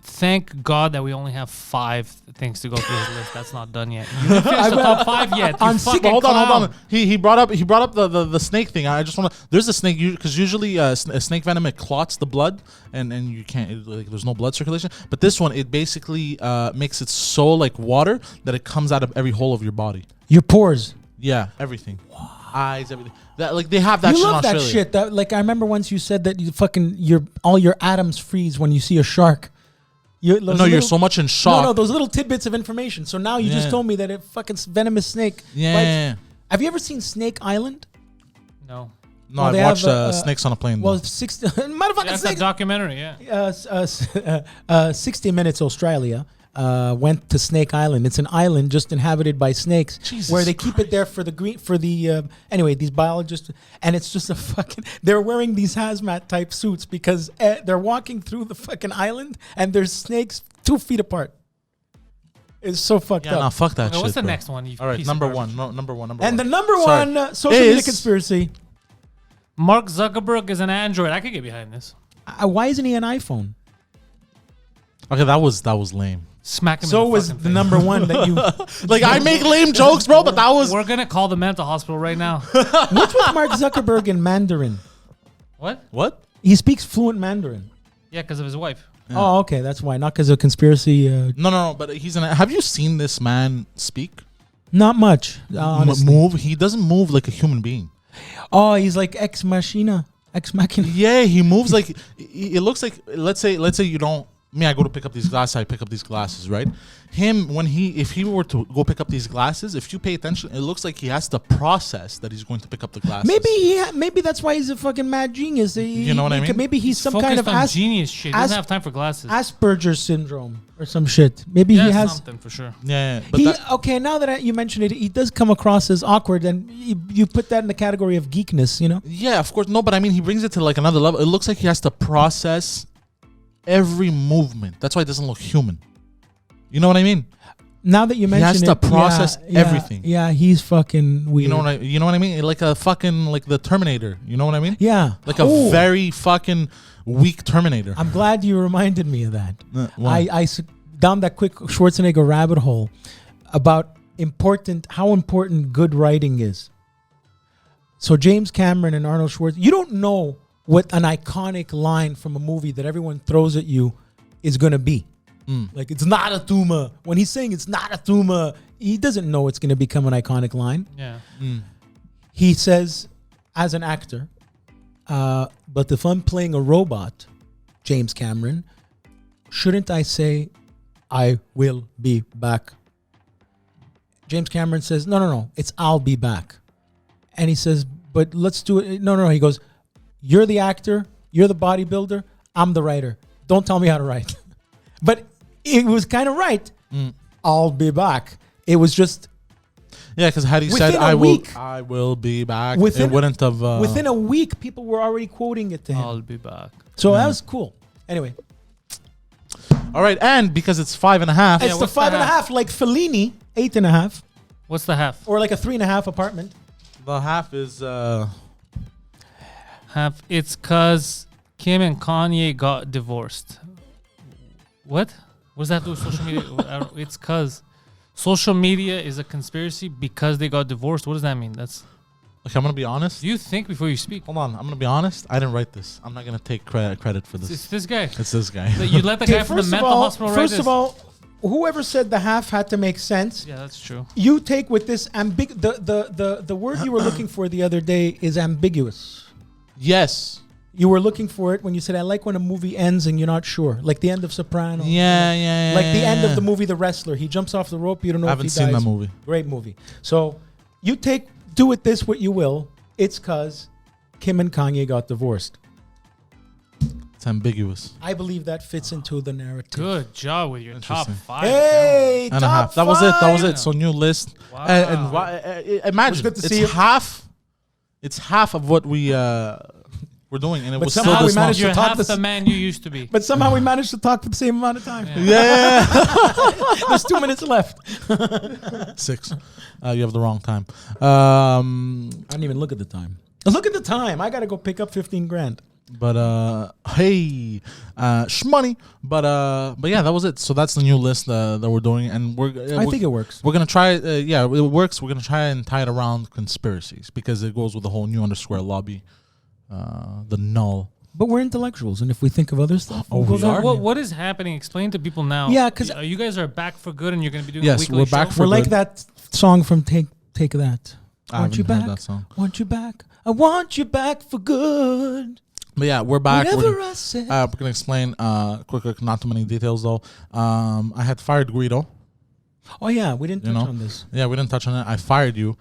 Speaker 1: Thank God that we only have 5 things to go through his list. That's not done yet. You didn't finish the top 5 yet. You fucking
Speaker 3: hold on.
Speaker 1: clown.
Speaker 3: He brought up the snake thing. I just want to. There's a snake because usually a snake venom, it clots the blood and you can't. There's no blood circulation. But this one, it basically makes it so like water that it comes out of every hole of your body.
Speaker 2: Your pores.
Speaker 3: Yeah, everything. Eyes, everything. That like they have that.
Speaker 2: You
Speaker 3: shit in
Speaker 2: love that
Speaker 3: Australia.
Speaker 2: shit. That like I remember once you said that all your atoms freeze when you see a shark.
Speaker 3: You're so much in shock.
Speaker 2: No, those little tidbits of information. So now you just
Speaker 3: Yeah.
Speaker 2: told me that a fucking venomous snake.
Speaker 3: Yeah.
Speaker 2: bites. Have you ever seen Snake Island?
Speaker 1: No.
Speaker 3: No,
Speaker 2: Well,
Speaker 3: I've
Speaker 2: they
Speaker 3: watched
Speaker 2: have,
Speaker 3: Snakes on a Plane.
Speaker 2: Well,
Speaker 3: though.
Speaker 2: 60 motherfucking
Speaker 1: That's a
Speaker 2: snake.
Speaker 1: documentary, yeah.
Speaker 2: 60 Minutes Australia went to Snake Island. It's an island just inhabited by snakes,
Speaker 3: Jesus
Speaker 2: where they keep it there for anyway, these biologists, and it's just a fucking. They're wearing these hazmat type suits because they're walking through the fucking island and there's snakes 2 feet apart. It's so fucked
Speaker 3: Yeah,
Speaker 2: up.
Speaker 3: nah, fuck that
Speaker 1: Okay,
Speaker 3: shit.
Speaker 1: what's the
Speaker 3: bro.
Speaker 1: next one? You
Speaker 3: All right,
Speaker 1: piece of
Speaker 3: number
Speaker 1: garbage?
Speaker 3: one. Number one.
Speaker 2: And the number
Speaker 3: Sorry.
Speaker 2: one social media
Speaker 3: Is-
Speaker 2: conspiracy.
Speaker 1: Mark Zuckerberg is an Android. I could get behind this.
Speaker 2: Why isn't he an iPhone?
Speaker 3: Okay, that was lame.
Speaker 1: Smack him
Speaker 2: So
Speaker 1: in the
Speaker 2: was
Speaker 1: fucking
Speaker 2: the
Speaker 1: face.
Speaker 2: number one that you.
Speaker 3: Like I make lame jokes, bro, but that was
Speaker 1: We're going to call the mental hospital right now.
Speaker 2: What's with Mark Zuckerberg in Mandarin?
Speaker 1: What?
Speaker 3: what?
Speaker 2: He speaks fluent Mandarin.
Speaker 1: Yeah, because of his wife.
Speaker 2: Oh, okay, that's why. Not because of conspiracy.
Speaker 3: No, but he's an. Have you seen this man speak?
Speaker 2: Not much, honestly.
Speaker 3: Move? He doesn't move like a human being.
Speaker 2: Oh, he's like ex machina.
Speaker 3: Yeah, he moves like it looks like. Let's say you don't. Me, I go to pick up these glasses. I pick up these glasses, right? Him, if he were to go pick up these glasses, if you pay attention, it looks like he has to process that he's going to pick up the glasses.
Speaker 2: Maybe that's why he's a fucking mad genius.
Speaker 3: You know what I mean?
Speaker 2: Maybe he's some
Speaker 1: Focused
Speaker 2: kind of
Speaker 1: on genius shit. He doesn't have time for glasses.
Speaker 2: Asperger's syndrome or some shit. Maybe
Speaker 1: yeah,
Speaker 2: he has.
Speaker 1: something for sure.
Speaker 3: Yeah, but
Speaker 2: Okay, now that you mention it, he does come across as awkward, and you put that in the category of geekness, you know?
Speaker 3: yeah, of course. No, but I mean, he brings it to like another level. It looks like he has to process every movement. That's why it doesn't look human. You know what I mean?
Speaker 2: Now that you
Speaker 3: He
Speaker 2: mention
Speaker 3: has
Speaker 2: it,
Speaker 3: to process everything.
Speaker 2: Yeah, he's fucking weird.
Speaker 3: You know what I mean? Like a fucking like the Terminator. You know what I mean?
Speaker 2: Yeah.
Speaker 3: Like a very fucking weak Terminator.
Speaker 2: I'm glad you reminded me of that.
Speaker 3: Why?
Speaker 2: Down that quick Schwarzenegger rabbit hole about how important good writing is. So James Cameron and Arnold Schwarzenegger, you don't know what an iconic line from a movie that everyone throws at you is going to be. Like, it's not a tumor. When he's saying it's not a tumor, he doesn't know it's going to become an iconic line.
Speaker 1: Yeah.
Speaker 2: He says, as an actor, but if I'm playing a robot, James Cameron, shouldn't I say, I will be back? James Cameron says, no, it's I'll be back. And he says, but let's do it. No. He goes, you're the actor, you're the bodybuilder, I'm the writer. Don't tell me how to write. But it was kind of right. I'll be back. It was just...
Speaker 3: Yeah, because had he said, I will be back, it wouldn't have...
Speaker 2: within a week, people were already quoting it to him.
Speaker 1: I'll be back.
Speaker 2: So that was cool. Anyway.
Speaker 3: All right, and because it's 5.5...
Speaker 2: It's the 5.5, like Fellini, 8.5.
Speaker 1: What's the half?
Speaker 2: Or like a 3.5 apartment.
Speaker 3: The half is...
Speaker 1: Half. It's because Kim and Kanye got divorced. What? What does that do with social media? It's because social media is a conspiracy because they got divorced. What does that mean? That's...
Speaker 3: Okay, I'm going to be honest.
Speaker 1: Do you think before you speak?
Speaker 3: Hold on. I'm going to be honest. I didn't write this. I'm not going to take credit for this.
Speaker 1: It's this guy.
Speaker 3: It's this guy.
Speaker 1: You let the guy from the mental hospital write this.
Speaker 2: First of all, whoever said the half had to make sense.
Speaker 1: Yeah, that's true.
Speaker 2: You take with this the word you were looking for the other day is ambiguous.
Speaker 3: Yes.
Speaker 2: You were looking for it when you said, I like when a movie ends and you're not sure. Like the end of Sopranos.
Speaker 3: Yeah.
Speaker 2: Like the end of the movie The Wrestler. He jumps off the rope, you don't know if he dies.
Speaker 3: I haven't seen that movie.
Speaker 2: Great movie. So you do with this what you will. It's because Kim and Kanye got divorced.
Speaker 3: It's ambiguous.
Speaker 2: I believe that fits into the narrative.
Speaker 1: Good job with your top 5.
Speaker 2: Hey,
Speaker 3: and a half. That was it. So new list.
Speaker 1: Wow.
Speaker 3: Imagine
Speaker 2: good to see you.
Speaker 3: half. It's half of what we're doing, and it was
Speaker 2: somehow
Speaker 3: still
Speaker 2: we
Speaker 3: this
Speaker 2: managed
Speaker 1: You're
Speaker 2: to talk
Speaker 1: half the man you used to be.
Speaker 2: But somehow we managed to talk for the same amount of time.
Speaker 3: Yeah.
Speaker 2: There's 2 minutes left.
Speaker 3: 6. You have the wrong time.
Speaker 2: I didn't even look at the time. Look at the time. I got to go pick up 15 grand.
Speaker 3: But hey, shmoney. But yeah, that was it. So that's the new list that we're doing, and
Speaker 2: I think it works.
Speaker 3: We're gonna try. Yeah, it works. We're gonna try and tie it around conspiracies because it goes with the whole new underscore lobby, the null.
Speaker 2: But we're intellectuals, and if we think of other stuff, we'll go
Speaker 3: we
Speaker 2: there.
Speaker 3: are?
Speaker 1: What is happening? Explain to people now.
Speaker 2: Yeah, 'cause
Speaker 1: you guys are back for good, and you're going to be doing a
Speaker 3: Yes,
Speaker 1: weekly
Speaker 3: we're back
Speaker 1: show?
Speaker 3: for
Speaker 2: We're like
Speaker 3: good.
Speaker 2: that song from Take That.
Speaker 3: I
Speaker 2: Want you
Speaker 3: haven't heard
Speaker 2: back?
Speaker 3: that song.
Speaker 2: Want you back? I want you back for good.
Speaker 3: But yeah, we're back.
Speaker 2: Whatever I said.
Speaker 3: We're gonna explain quick, not too many details though. I had fired Guido.
Speaker 2: Oh yeah, we didn't touch on this.
Speaker 3: Yeah, we didn't touch on it. I fired you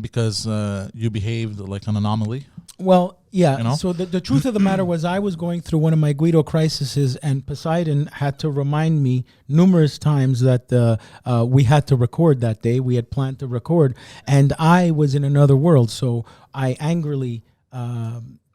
Speaker 3: because you behaved like an anomaly.
Speaker 2: Well, yeah.
Speaker 3: You know?
Speaker 2: So the truth of the matter was I was going through one of my Guido crises, and Poseidon had to remind me numerous times that we had to record that day. We had planned to record, and I was in another world. So I angrily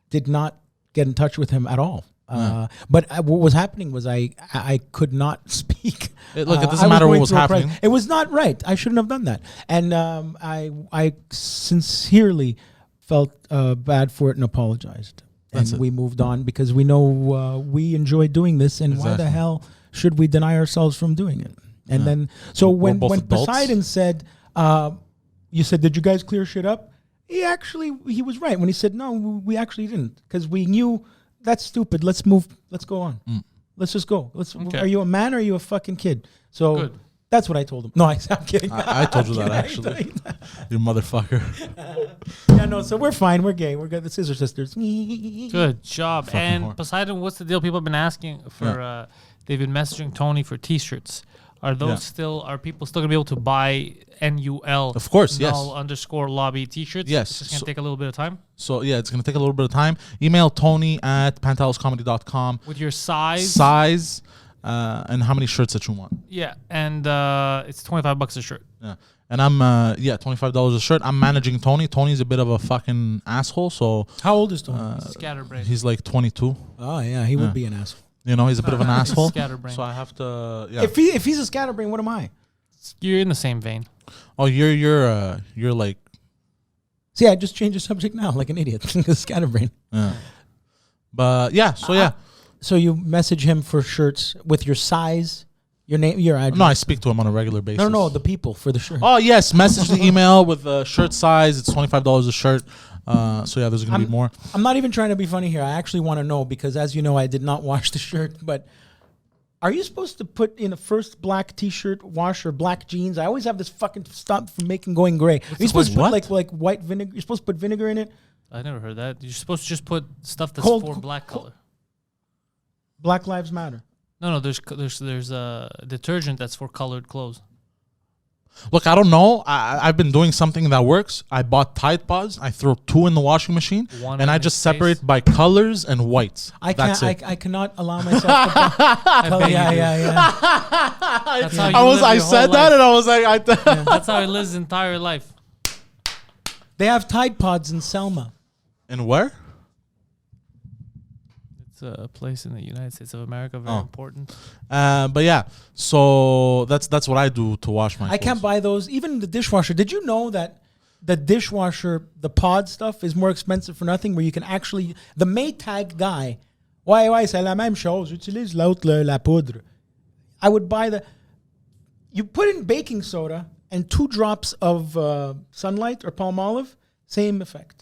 Speaker 2: did not get in touch with him at all. But what was happening was I could not speak.
Speaker 3: It doesn't matter what was happening.
Speaker 2: It was not right. I shouldn't have done that. And I sincerely felt bad for it and apologized. And we moved on because we know we enjoy doing this, and why the hell should we deny ourselves from doing it? And then, so when Poseidon said, you said, did you guys clear shit up? He was right when he said, no, we actually didn't, because we knew that's stupid. Let's move. Let's go on. Let's just go.
Speaker 1: Okay.
Speaker 2: Are you a man or are you a fucking kid? So
Speaker 1: Good.
Speaker 2: That's what I told him. No, I'm kidding.
Speaker 3: I told you that actually. You motherfucker.
Speaker 2: Yeah, no, so we're fine. We're gay. We're good. The Scissor Sisters.
Speaker 1: Good job.
Speaker 3: Fucking
Speaker 1: And
Speaker 3: whore.
Speaker 1: Poseidon, what's the deal? People have been asking for, they've been messaging Tony for t-shirts. Are those are people still going to be able to buy NUL?
Speaker 3: Of course, yes.
Speaker 1: _lobby t-shirts?
Speaker 3: Yes.
Speaker 1: It's just going to take a little bit of time?
Speaker 3: So yeah, it's gonna take a little bit of time. Email Tony at panteliscomedy.com.
Speaker 1: With your size?
Speaker 3: And how many shirts that you want.
Speaker 1: Yeah, and it's $25 a shirt.
Speaker 3: Yeah. And I'm $25 a shirt. I'm managing Tony. Tony's a bit of a fucking asshole, so
Speaker 2: How old is Tony?
Speaker 1: Scatterbrain.
Speaker 3: he's like 22.
Speaker 2: Oh, yeah, he would be an asshole.
Speaker 3: You know, he's a bit of an asshole.
Speaker 1: Scatterbrain.
Speaker 3: So I have to
Speaker 2: If he's a scatterbrain, what am I?
Speaker 1: You're in the same vein.
Speaker 3: Oh, you're like.
Speaker 2: See, I just changed the subject now, like an idiot. Scatterbrain.
Speaker 3: Yeah. But yeah, so yeah.
Speaker 2: So you message him for shirts with your size, your name, your address.
Speaker 3: No, I speak to him on a regular basis.
Speaker 2: No, the people for the shirt.
Speaker 3: Oh yes, message the email with the shirt size. It's $25 a shirt. So yeah, there's gonna be more.
Speaker 2: I'm not even trying to be funny here. I actually want to know because, as you know, I did not wash the shirt. But are you supposed to put in a first black T-shirt wash or black jeans? I always have this fucking stop from going gray. Are you supposed to put like white vinegar? You're supposed to put vinegar in it.
Speaker 1: I never heard that. You're supposed to just put stuff that's for black color.
Speaker 2: Black Lives Matter.
Speaker 1: No. There's detergent that's for colored clothes.
Speaker 3: Look, I don't know. I've been doing something that works. I bought Tide Pods. I throw 2 in the washing machine, and I just separate by colors and whites.
Speaker 2: I cannot allow myself to color. Yeah.
Speaker 1: That's how you
Speaker 3: I said that, and I was like,
Speaker 1: That's how he lives his entire life.
Speaker 2: They have Tide Pods in Selma.
Speaker 3: And where?
Speaker 1: It's a place in the United States of America, very important.
Speaker 3: But yeah, so that's what I do to wash my clothes.
Speaker 2: I can't buy those. Even the dishwasher. Did you know that the dishwasher, the pod stuff, is more expensive for nothing? Where you can actually, the Maytag guy, ouais, c'est la même chose. J'utilise l'autre, la poudre. I would buy you put in baking soda and 2 drops of Sunlight or Palmolive, same effect.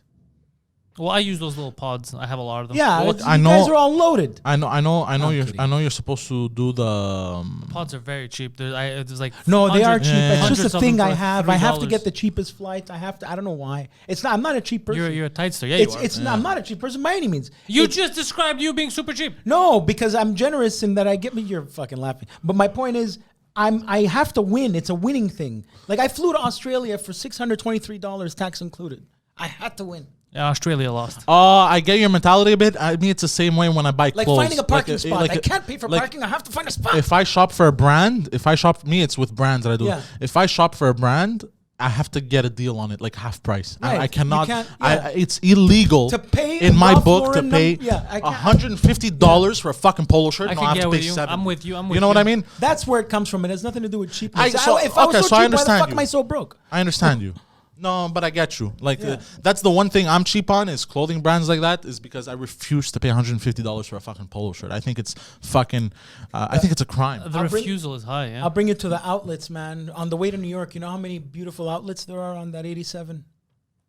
Speaker 1: Well, I use those little pods. I have a lot of them.
Speaker 2: Yeah,
Speaker 3: Look,
Speaker 2: you guys are all loaded.
Speaker 3: I know you're supposed to do the
Speaker 1: pods are very cheap. There's like
Speaker 2: no, they are cheap.
Speaker 3: Yeah.
Speaker 2: It's just a thing I have. I have to
Speaker 1: $3.
Speaker 2: get the cheapest flights. I don't know why. It's not. I'm not a cheap person.
Speaker 1: You're a tightster. Yeah, you are.
Speaker 2: I'm not a cheap person by any means.
Speaker 1: You just described you being super cheap.
Speaker 2: No, because I'm generous in that I get me. You're fucking laughing. But my point is, I have to win. It's a winning thing. Like I flew to Australia for $623, tax included. I had to win.
Speaker 1: Yeah, Australia lost.
Speaker 3: I get your mentality a bit. I mean, it's the same way when I buy
Speaker 2: Like
Speaker 3: clothes.
Speaker 2: finding a parking spot. I can't pay for parking. I have to find a spot.
Speaker 3: If I shop for a brand, it's with brands that I do.
Speaker 2: Yeah.
Speaker 3: If I shop for a brand, I have to get a deal on it, like half price.
Speaker 2: Right.
Speaker 3: I cannot.
Speaker 2: You can't, yeah.
Speaker 3: It's illegal
Speaker 2: to pay
Speaker 3: in my
Speaker 2: Ralph
Speaker 3: book
Speaker 2: Lauren
Speaker 3: to pay $150 for a fucking polo shirt.
Speaker 1: I
Speaker 3: No,
Speaker 1: can
Speaker 3: I have
Speaker 1: get
Speaker 3: to
Speaker 1: with
Speaker 3: pay
Speaker 1: you.
Speaker 3: $7.
Speaker 1: I'm with you.
Speaker 3: You know what I mean?
Speaker 2: That's where it comes from. It has nothing to do with cheapness.
Speaker 3: If I was so cheap,
Speaker 2: why the fuck am I so broke?
Speaker 3: I understand you. No, but I get you. Like that's the one thing I'm cheap on is clothing brands like that is because I refuse to pay $150 for a fucking polo shirt. I think it's fucking. I think it's a crime.
Speaker 1: The refusal is high. Yeah.
Speaker 2: I'll bring you to the outlets, man. On the way to New York, you know how many beautiful outlets there are on that 87?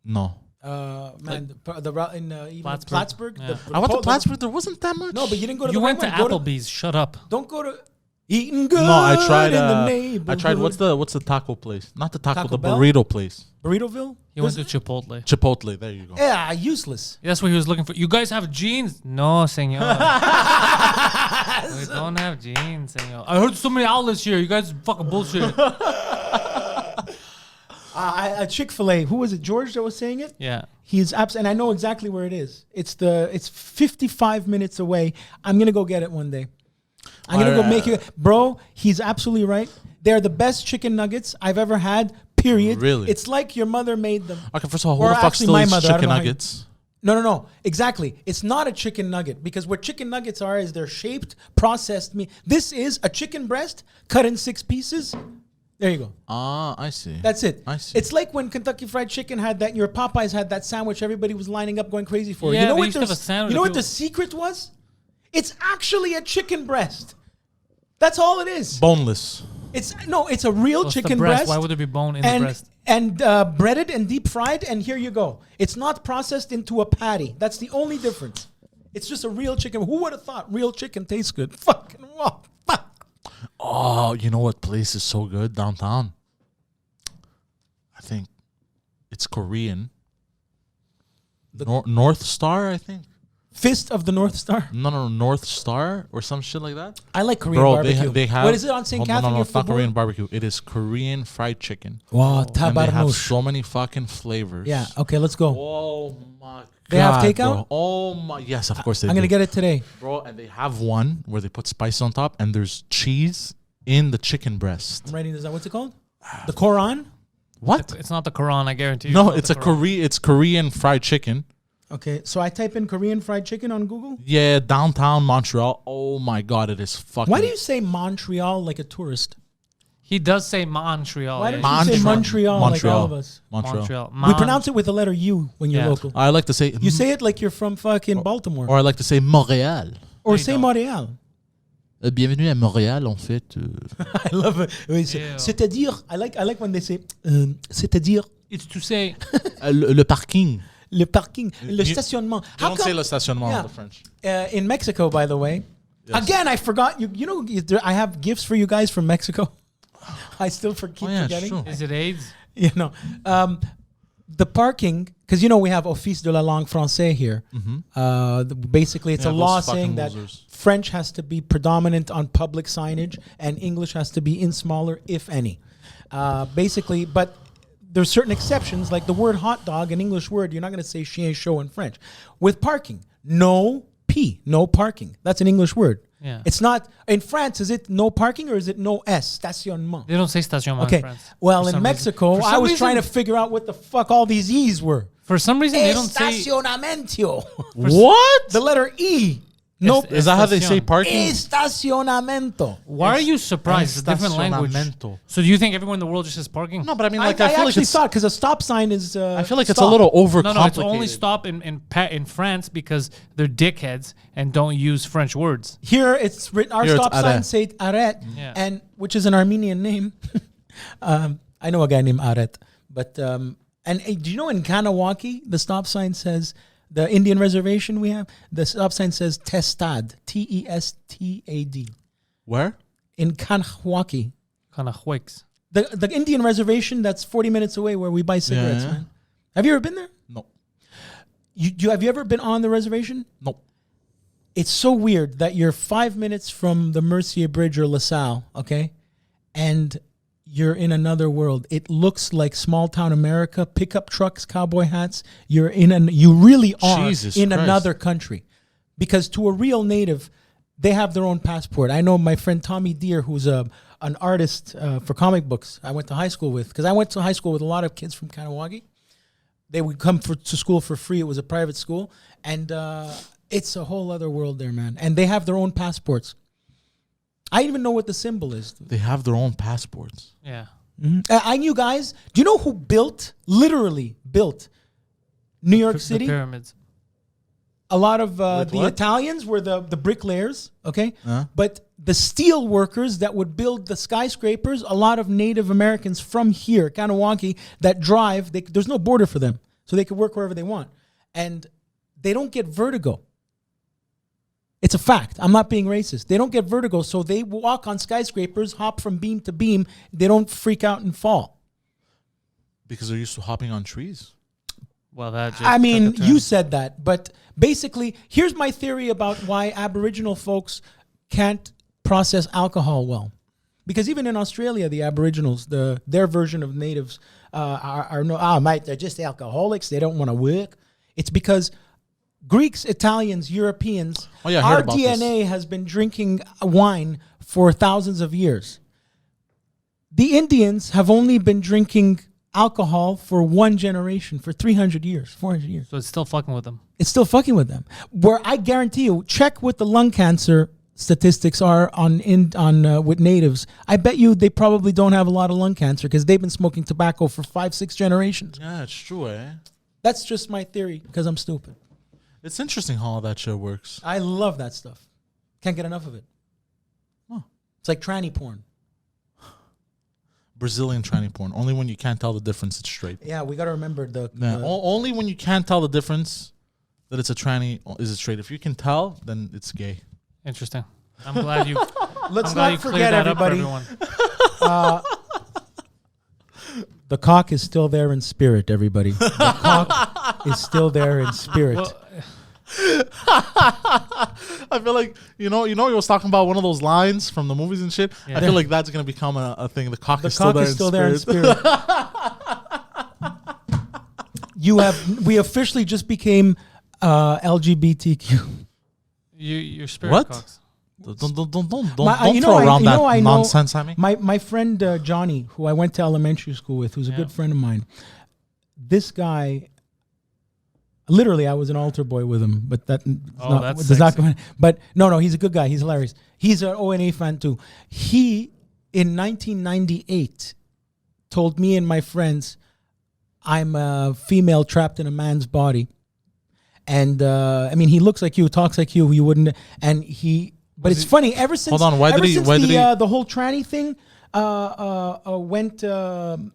Speaker 3: No.
Speaker 2: Man, the route in even Plattsburgh.
Speaker 1: Yeah.
Speaker 3: I went to Plattsburgh. There wasn't that much.
Speaker 2: No, but you didn't go to.
Speaker 1: You
Speaker 2: the
Speaker 1: went to
Speaker 2: right one.
Speaker 1: Applebee's. Shut up.
Speaker 2: Don't go to. Eating good.
Speaker 3: No, I tried.
Speaker 2: In the neighborhood.
Speaker 3: I tried. What's the taco place? Not the taco, the
Speaker 2: Bell?
Speaker 3: burrito place.
Speaker 2: Burritoville.
Speaker 1: You went to Chipotle.
Speaker 3: Chipotle. There you go.
Speaker 2: Yeah, useless.
Speaker 1: That's what he was looking for. You guys have jeans? No, senor. We don't have jeans, senor. I heard so many outlets here. You guys fucking bullshit.
Speaker 2: Chick-fil-A. Who was it? George that was saying it?
Speaker 1: Yeah.
Speaker 2: He's and I know exactly where it is. It's 55 minutes away. I'm gonna go get it one day. I'm gonna go make you, bro. He's absolutely right. They're the best chicken nuggets I've ever had. Period.
Speaker 3: Really?
Speaker 2: It's like your mother made them.
Speaker 3: Okay, first of all, who
Speaker 2: Or
Speaker 3: the fuck
Speaker 2: actually
Speaker 3: still
Speaker 2: my
Speaker 3: eats
Speaker 2: mother, I don't
Speaker 3: chicken
Speaker 2: know how you-
Speaker 3: nuggets?
Speaker 2: No. Exactly. It's not a chicken nugget because what chicken nuggets are is they're shaped, processed meat. This is a chicken breast cut in 6 pieces. There you go.
Speaker 3: Ah, I see.
Speaker 2: That's it.
Speaker 3: I see.
Speaker 2: It's like when Kentucky Fried Chicken had that. Your Popeyes had that sandwich. Everybody was lining up, going crazy for.
Speaker 1: Yeah,
Speaker 2: You know
Speaker 1: they
Speaker 2: what?
Speaker 1: used to have a sandwich
Speaker 2: You know what
Speaker 1: people-
Speaker 2: the secret was? It's actually a chicken breast. That's all it is.
Speaker 3: Boneless.
Speaker 2: It's a real
Speaker 1: What's
Speaker 2: chicken
Speaker 1: the breast?
Speaker 2: breast.
Speaker 1: Why would there be bone in the breast?
Speaker 2: And breaded and deep fried, and here you go. It's not processed into a patty. That's the only difference. It's just a real chicken. Who would have thought real chicken tastes good? Fucking fuck.
Speaker 3: Oh, you know what place is so good downtown? I think it's Korean. North Star, I think.
Speaker 2: Fist of the North Star.
Speaker 3: No, North Star or some shit like that.
Speaker 2: I like Korean
Speaker 3: Bro,
Speaker 2: barbecue.
Speaker 3: they have.
Speaker 2: What is it on St. Catherine?
Speaker 3: No, it's not Korean barbecue. It is Korean fried chicken.
Speaker 2: Wow,
Speaker 3: And they have
Speaker 2: tabarnush.
Speaker 3: so many fucking flavors.
Speaker 2: Yeah. Okay, let's go.
Speaker 3: Oh my god.
Speaker 2: They have takeout?
Speaker 3: Bro. Oh my. Yes, of course they
Speaker 2: I'm
Speaker 3: do.
Speaker 2: gonna get it today.
Speaker 3: Bro, and they have one where they put spice on top and there's cheese in the chicken breast.
Speaker 2: I'm writing this down. What's it called? The Koran.
Speaker 3: What?
Speaker 1: It's not the Quran, I guarantee you.
Speaker 3: No,
Speaker 1: not
Speaker 3: it's
Speaker 1: the
Speaker 3: a
Speaker 1: Quran.
Speaker 3: It's Korean fried chicken.
Speaker 2: Okay, so I type in Korean fried chicken on Google.
Speaker 3: Yeah, downtown Montreal. Oh my god, it is fucking.
Speaker 2: Why do you say Montreal like a tourist?
Speaker 1: He does say Montreal.
Speaker 2: Why
Speaker 1: yeah.
Speaker 2: don't you say Montreal like all of us?
Speaker 1: Montreal.
Speaker 2: We pronounce it with the letter U when you're
Speaker 1: Yeah.
Speaker 2: local.
Speaker 3: I like to say
Speaker 2: You say it like you're from fucking Baltimore.
Speaker 3: or I like to say Montréal.
Speaker 2: Or
Speaker 1: you
Speaker 2: say
Speaker 1: don't.
Speaker 2: Montréal.
Speaker 3: Bienvenue à Montréal, en fait.
Speaker 2: I love it. Oui,
Speaker 1: Ew.
Speaker 2: c'est-à-dire, I like when they say, c'est-à-dire,
Speaker 1: It's to say
Speaker 3: Le parking.
Speaker 2: le parking, le
Speaker 3: You-
Speaker 2: stationnement.
Speaker 3: They don't say le stationnement
Speaker 2: Yeah.
Speaker 3: in the French.
Speaker 2: In Mexico, by the way,
Speaker 3: Yes.
Speaker 2: again, I forgot, you know, I have gifts for you guys from Mexico. I still keep
Speaker 3: yeah,
Speaker 2: forgetting.
Speaker 3: true.
Speaker 1: is it AIDS?
Speaker 2: You know, the parking, because you know we have Office de la langue française here. Basically, it's
Speaker 3: Yeah,
Speaker 2: a law
Speaker 3: those fucking
Speaker 2: saying that
Speaker 3: losers.
Speaker 2: French has to be predominant on public signage and English has to be in smaller, if any. Basically, but there's certain exceptions, like the word hot dog, an English word, you're not going to say chien chaud in French. With parking, no P, no parking. That's an English word.
Speaker 1: Yeah.
Speaker 2: It's not, in France, is it no parking or is it no S, stationnement?
Speaker 1: They don't say stationnement
Speaker 2: Okay.
Speaker 1: in France.
Speaker 2: Well,
Speaker 1: For
Speaker 2: in
Speaker 1: some
Speaker 2: Mexico,
Speaker 1: reason. For
Speaker 2: I
Speaker 1: some
Speaker 2: was
Speaker 1: reason-
Speaker 2: trying to figure out what the fuck all these E's were.
Speaker 1: For some reason, they don't say.
Speaker 2: Estacionamiento.
Speaker 3: What?
Speaker 2: The letter E. Nope.
Speaker 3: Is that how they say
Speaker 1: Estación.
Speaker 3: parking?
Speaker 2: Estacionamiento.
Speaker 1: Why are you surprised? It's a different language.
Speaker 3: Estacionamiento.
Speaker 1: So do you think everyone in the world just says parking?
Speaker 3: No, but I mean,
Speaker 2: I
Speaker 3: like, I feel like
Speaker 2: actually
Speaker 3: it's.
Speaker 2: thought because a stop sign is.
Speaker 3: I feel like it's a
Speaker 2: stop.
Speaker 3: little overcomplicated.
Speaker 1: No, it's only stop in France because they're dickheads and don't use French words.
Speaker 2: Here it's written. Our
Speaker 3: Here it's
Speaker 2: stop sign
Speaker 3: arrêt.
Speaker 2: says arrêt,
Speaker 1: Yeah.
Speaker 2: and which is an Armenian name. I know a guy named Arret, but do you know in Kanawaki the stop sign says the Indian reservation we have the stop sign says Testad, Testad.
Speaker 3: Where?
Speaker 2: In Kanawaki,
Speaker 1: Kind of wicks.
Speaker 2: the Indian reservation that's 40 minutes away where we buy cigarettes,
Speaker 3: Yeah.
Speaker 2: man. Have you ever been there?
Speaker 3: No.
Speaker 2: Have you ever been on the reservation?
Speaker 3: No.
Speaker 2: It's so weird that you're 5 minutes from the Mercier Bridge or LaSalle, okay? And you're in another world. It looks like small town America, pickup trucks, cowboy hats. You really are
Speaker 3: Jesus
Speaker 2: in
Speaker 3: Christ.
Speaker 2: another country. Because to a real native, they have their own passport. I know my friend Tommy Deere, who's an artist for comic books, I went to high school with, because I went to high school with a lot of kids from Kanawagi. They would come to school for free. It was a private school. And it's a whole other world there, man. And they have their own passports. I even know what the symbol is.
Speaker 3: They have their own passports.
Speaker 1: Yeah.
Speaker 2: I knew guys. Do you know who literally built New York
Speaker 1: The
Speaker 2: City?
Speaker 1: pyramids.
Speaker 2: A lot of
Speaker 3: With
Speaker 2: the
Speaker 3: what?
Speaker 2: Italians were the bricklayers, okay?
Speaker 3: Huh?
Speaker 2: But the steel workers that would build the skyscrapers, a lot of Native Americans from here, Kanawaki, that drive, there's no border for them. So they could work wherever they want. And they don't get vertigo. It's a fact. I'm not being racist. They don't get vertigo, so they walk on skyscrapers, hop from beam to beam. They don't freak out and fall.
Speaker 3: Because they're used to hopping on trees.
Speaker 1: Well, that just
Speaker 2: I mean,
Speaker 1: took a turn.
Speaker 2: you said that, but basically, here's my theory about why Aboriginal folks can't process alcohol well. Because even in Australia, the Aboriginals, their version of natives are no, mate, they're just alcoholics. They don't want to work. It's because Greeks, Italians, Europeans,
Speaker 3: Oh, yeah, I
Speaker 2: our
Speaker 3: heard about this.
Speaker 2: DNA has been drinking wine for thousands of years. The Indians have only been drinking alcohol for one generation, for 300 years, 400 years.
Speaker 1: So it's still fucking with them.
Speaker 2: It's still fucking with them. Where I guarantee you, check what the lung cancer statistics are on with natives. I bet you they probably don't have a lot of lung cancer because they've been smoking tobacco for 5-6 generations.
Speaker 3: Yeah, it's true, eh?
Speaker 2: That's just my theory because I'm stupid.
Speaker 3: It's interesting how all that shit works.
Speaker 2: I love that stuff. Can't get enough of it.
Speaker 3: Huh.
Speaker 2: It's like tranny porn.
Speaker 3: Brazilian tranny porn. Only when you can't tell the difference, it's straight.
Speaker 2: Yeah, we got to remember the.
Speaker 3: Yeah, only when you can't tell the difference that it's a tranny is it straight. If you can tell, then it's gay.
Speaker 1: Interesting. I'm glad you.
Speaker 2: Let's
Speaker 1: I'm glad
Speaker 2: not
Speaker 1: you
Speaker 2: forget,
Speaker 1: cleared that up for
Speaker 2: everybody.
Speaker 1: everyone.
Speaker 2: The cock is still there in spirit, everybody. The cock is still there in spirit.
Speaker 1: Well,
Speaker 3: I feel like you was talking about one of those lines from the movies and shit.
Speaker 1: Yeah.
Speaker 3: I feel like that's gonna become a thing. The cock
Speaker 2: The
Speaker 3: is still
Speaker 2: cock
Speaker 3: there
Speaker 2: is
Speaker 3: in
Speaker 2: still there in
Speaker 3: spirit.
Speaker 2: spirit. We officially just became LGBTQ.
Speaker 1: your spirit
Speaker 3: What?
Speaker 1: cocks.
Speaker 3: Don't
Speaker 2: You
Speaker 3: throw around that
Speaker 2: I know
Speaker 3: nonsense at me.
Speaker 2: My friend Johnny, who I went to elementary school with, who's a
Speaker 1: Yeah.
Speaker 2: good friend of mine. This guy, literally, I was an altar boy with him, but that's
Speaker 1: that's
Speaker 2: does not
Speaker 1: sexy.
Speaker 2: go in. But no, he's a good guy. He's hilarious. He's an O&A fan too. He in 1998 told me and my friends, I'm a female trapped in a man's body. And I mean, he looks like you, talks like you wouldn't. And but it's funny, ever since,
Speaker 3: Hold on, why did he-
Speaker 2: the whole tranny thing went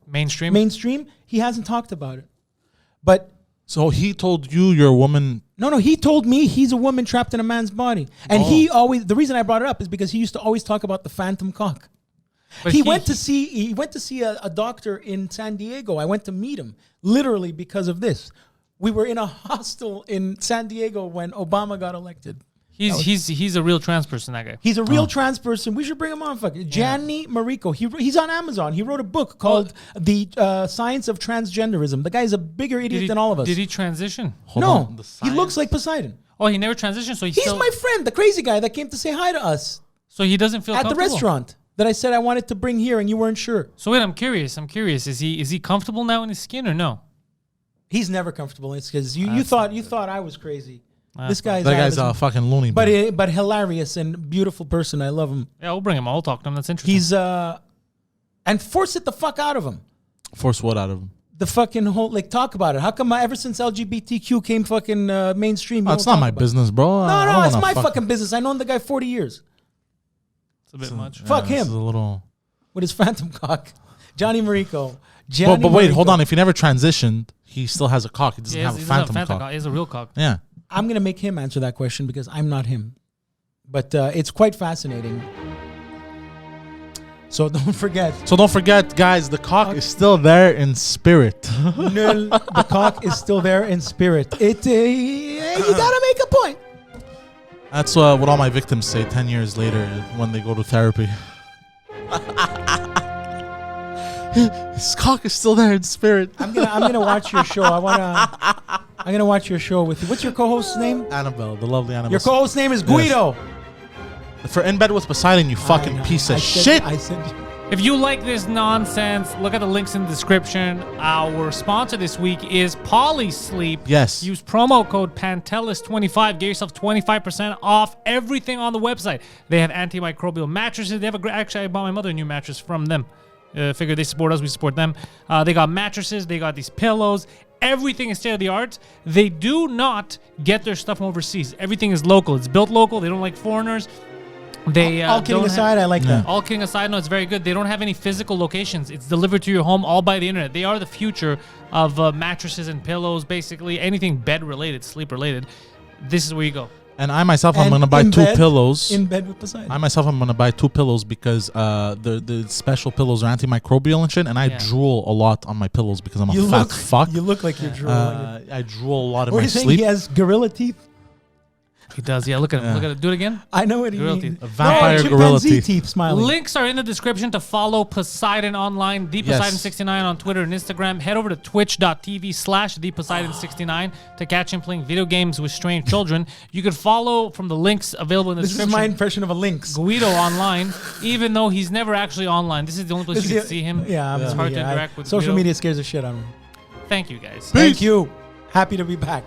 Speaker 2: mainstream, he hasn't talked about it. But
Speaker 3: So he told you you're a woman.
Speaker 2: no, he told me he's a woman trapped in a man's body. And he always, the reason I brought it up is because he used to always talk about the phantom cock.
Speaker 1: But
Speaker 2: He went to see a doctor in San Diego. I went to meet him literally because of this. We were in a hostel in San Diego when Obama got elected.
Speaker 1: He's a real trans person, that guy.
Speaker 2: He's a real trans person. We should bring him on. Gianni Marico. He's on Amazon. He wrote a book called The Science of Transgenderism. The guy's a bigger idiot than all of us.
Speaker 1: Did he transition?
Speaker 2: No, he looks like Poseidon.
Speaker 1: Oh, he never transitioned, so
Speaker 2: He's my friend, the crazy guy that came to say hi to us
Speaker 1: So he doesn't feel
Speaker 2: at the
Speaker 1: comfortable?
Speaker 2: restaurant that I said I wanted to bring here and you weren't sure.
Speaker 1: So wait, I'm curious. Is he comfortable now in his skin or no?
Speaker 2: He's never comfortable. It's because you thought I was crazy. This guy's
Speaker 3: That guy's a fucking loony.
Speaker 2: but hilarious and beautiful person. I love him.
Speaker 1: Yeah, we'll bring him. I'll talk to him. That's interesting.
Speaker 2: He's and force it the fuck out of him.
Speaker 3: Force what out of him?
Speaker 2: The fucking whole talk about it. How come ever since LGBTQ came fucking mainstream?
Speaker 3: It's not my business, bro.
Speaker 2: No, it's my fucking business. I known the guy 40 years.
Speaker 1: It's a bit much.
Speaker 2: Fuck him.
Speaker 3: It's a little.
Speaker 2: With his phantom cock, Johnny Marico.
Speaker 3: But wait, hold on. If he never transitioned, he still has a cock. He doesn't have a
Speaker 1: He
Speaker 3: phantom
Speaker 1: doesn't have
Speaker 3: cock.
Speaker 1: He has a real cock.
Speaker 3: Yeah.
Speaker 2: I'm gonna make him answer that question because I'm not him. But it's quite fascinating. So don't forget, guys, the cock is still there in spirit. The cock is still there in spirit. You gotta make a point.
Speaker 3: That's what all my victims say 10 years later when they go to therapy. His cock is still there in spirit.
Speaker 2: I'm gonna watch your show. I'm gonna watch your show with you. What's your co-host's name?
Speaker 3: Annabelle, the lovely Annabelle.
Speaker 2: Your co-host's name is Guido.
Speaker 3: For In Bed with Poseidon, you fucking piece of shit.
Speaker 2: I said.
Speaker 1: If you like this nonsense, look at the links in the description. Our sponsor this week is Polysleep.
Speaker 3: Yes.
Speaker 1: Use promo code Pantelis25. Get yourself 25% off everything on the website. They have antimicrobial mattresses. They have actually, I bought my mother a new mattress from them. Figure they support us, we support them. They got mattresses. They got these pillows. Everything is state of the art. They do not get their stuff from overseas. Everything is local. It's built local. They don't like foreigners. They
Speaker 2: all kidding aside, I like that.
Speaker 1: All kidding aside, no, it's very good. They don't have any physical locations. It's delivered to your home all by the internet. They are the future of mattresses and pillows, basically anything bed related, sleep related. This is where you go.
Speaker 3: And I myself, I'm going to buy two pillows.
Speaker 2: In bed with Poseidon.
Speaker 3: I myself, I'm going to buy two pillows because the special pillows are antimicrobial and shit. And I drool a lot on my pillows because I'm a fat fuck.
Speaker 2: You look like you're drooling.
Speaker 3: I drool a lot in
Speaker 2: Or
Speaker 3: my
Speaker 2: you think
Speaker 3: sleep.
Speaker 2: he has gorilla teeth?
Speaker 1: He does, yeah. Look at him. Look at it. Do it again.
Speaker 2: I know what he
Speaker 1: Gorilla
Speaker 2: means.
Speaker 1: teeth.
Speaker 3: A vampire gorilla
Speaker 2: chimpanzee
Speaker 3: teeth.
Speaker 2: smiling.
Speaker 1: Links are in the description to follow Poseidon online, ThePoseidon69 on Twitter and Instagram. Head over to twitch.tv/ThePoseidon69 to catch him playing video games with strange children. You can follow from the links available in the
Speaker 2: This is
Speaker 1: description.
Speaker 2: my impression of a lynx.
Speaker 1: Guido online, even though he's never actually online. This is the only place you can see him.
Speaker 2: Yeah,
Speaker 1: It's hard to interact with
Speaker 2: social
Speaker 1: Guido.
Speaker 2: media scares the shit out of me.
Speaker 1: Thank you, guys.
Speaker 2: Thank you. Happy to be back.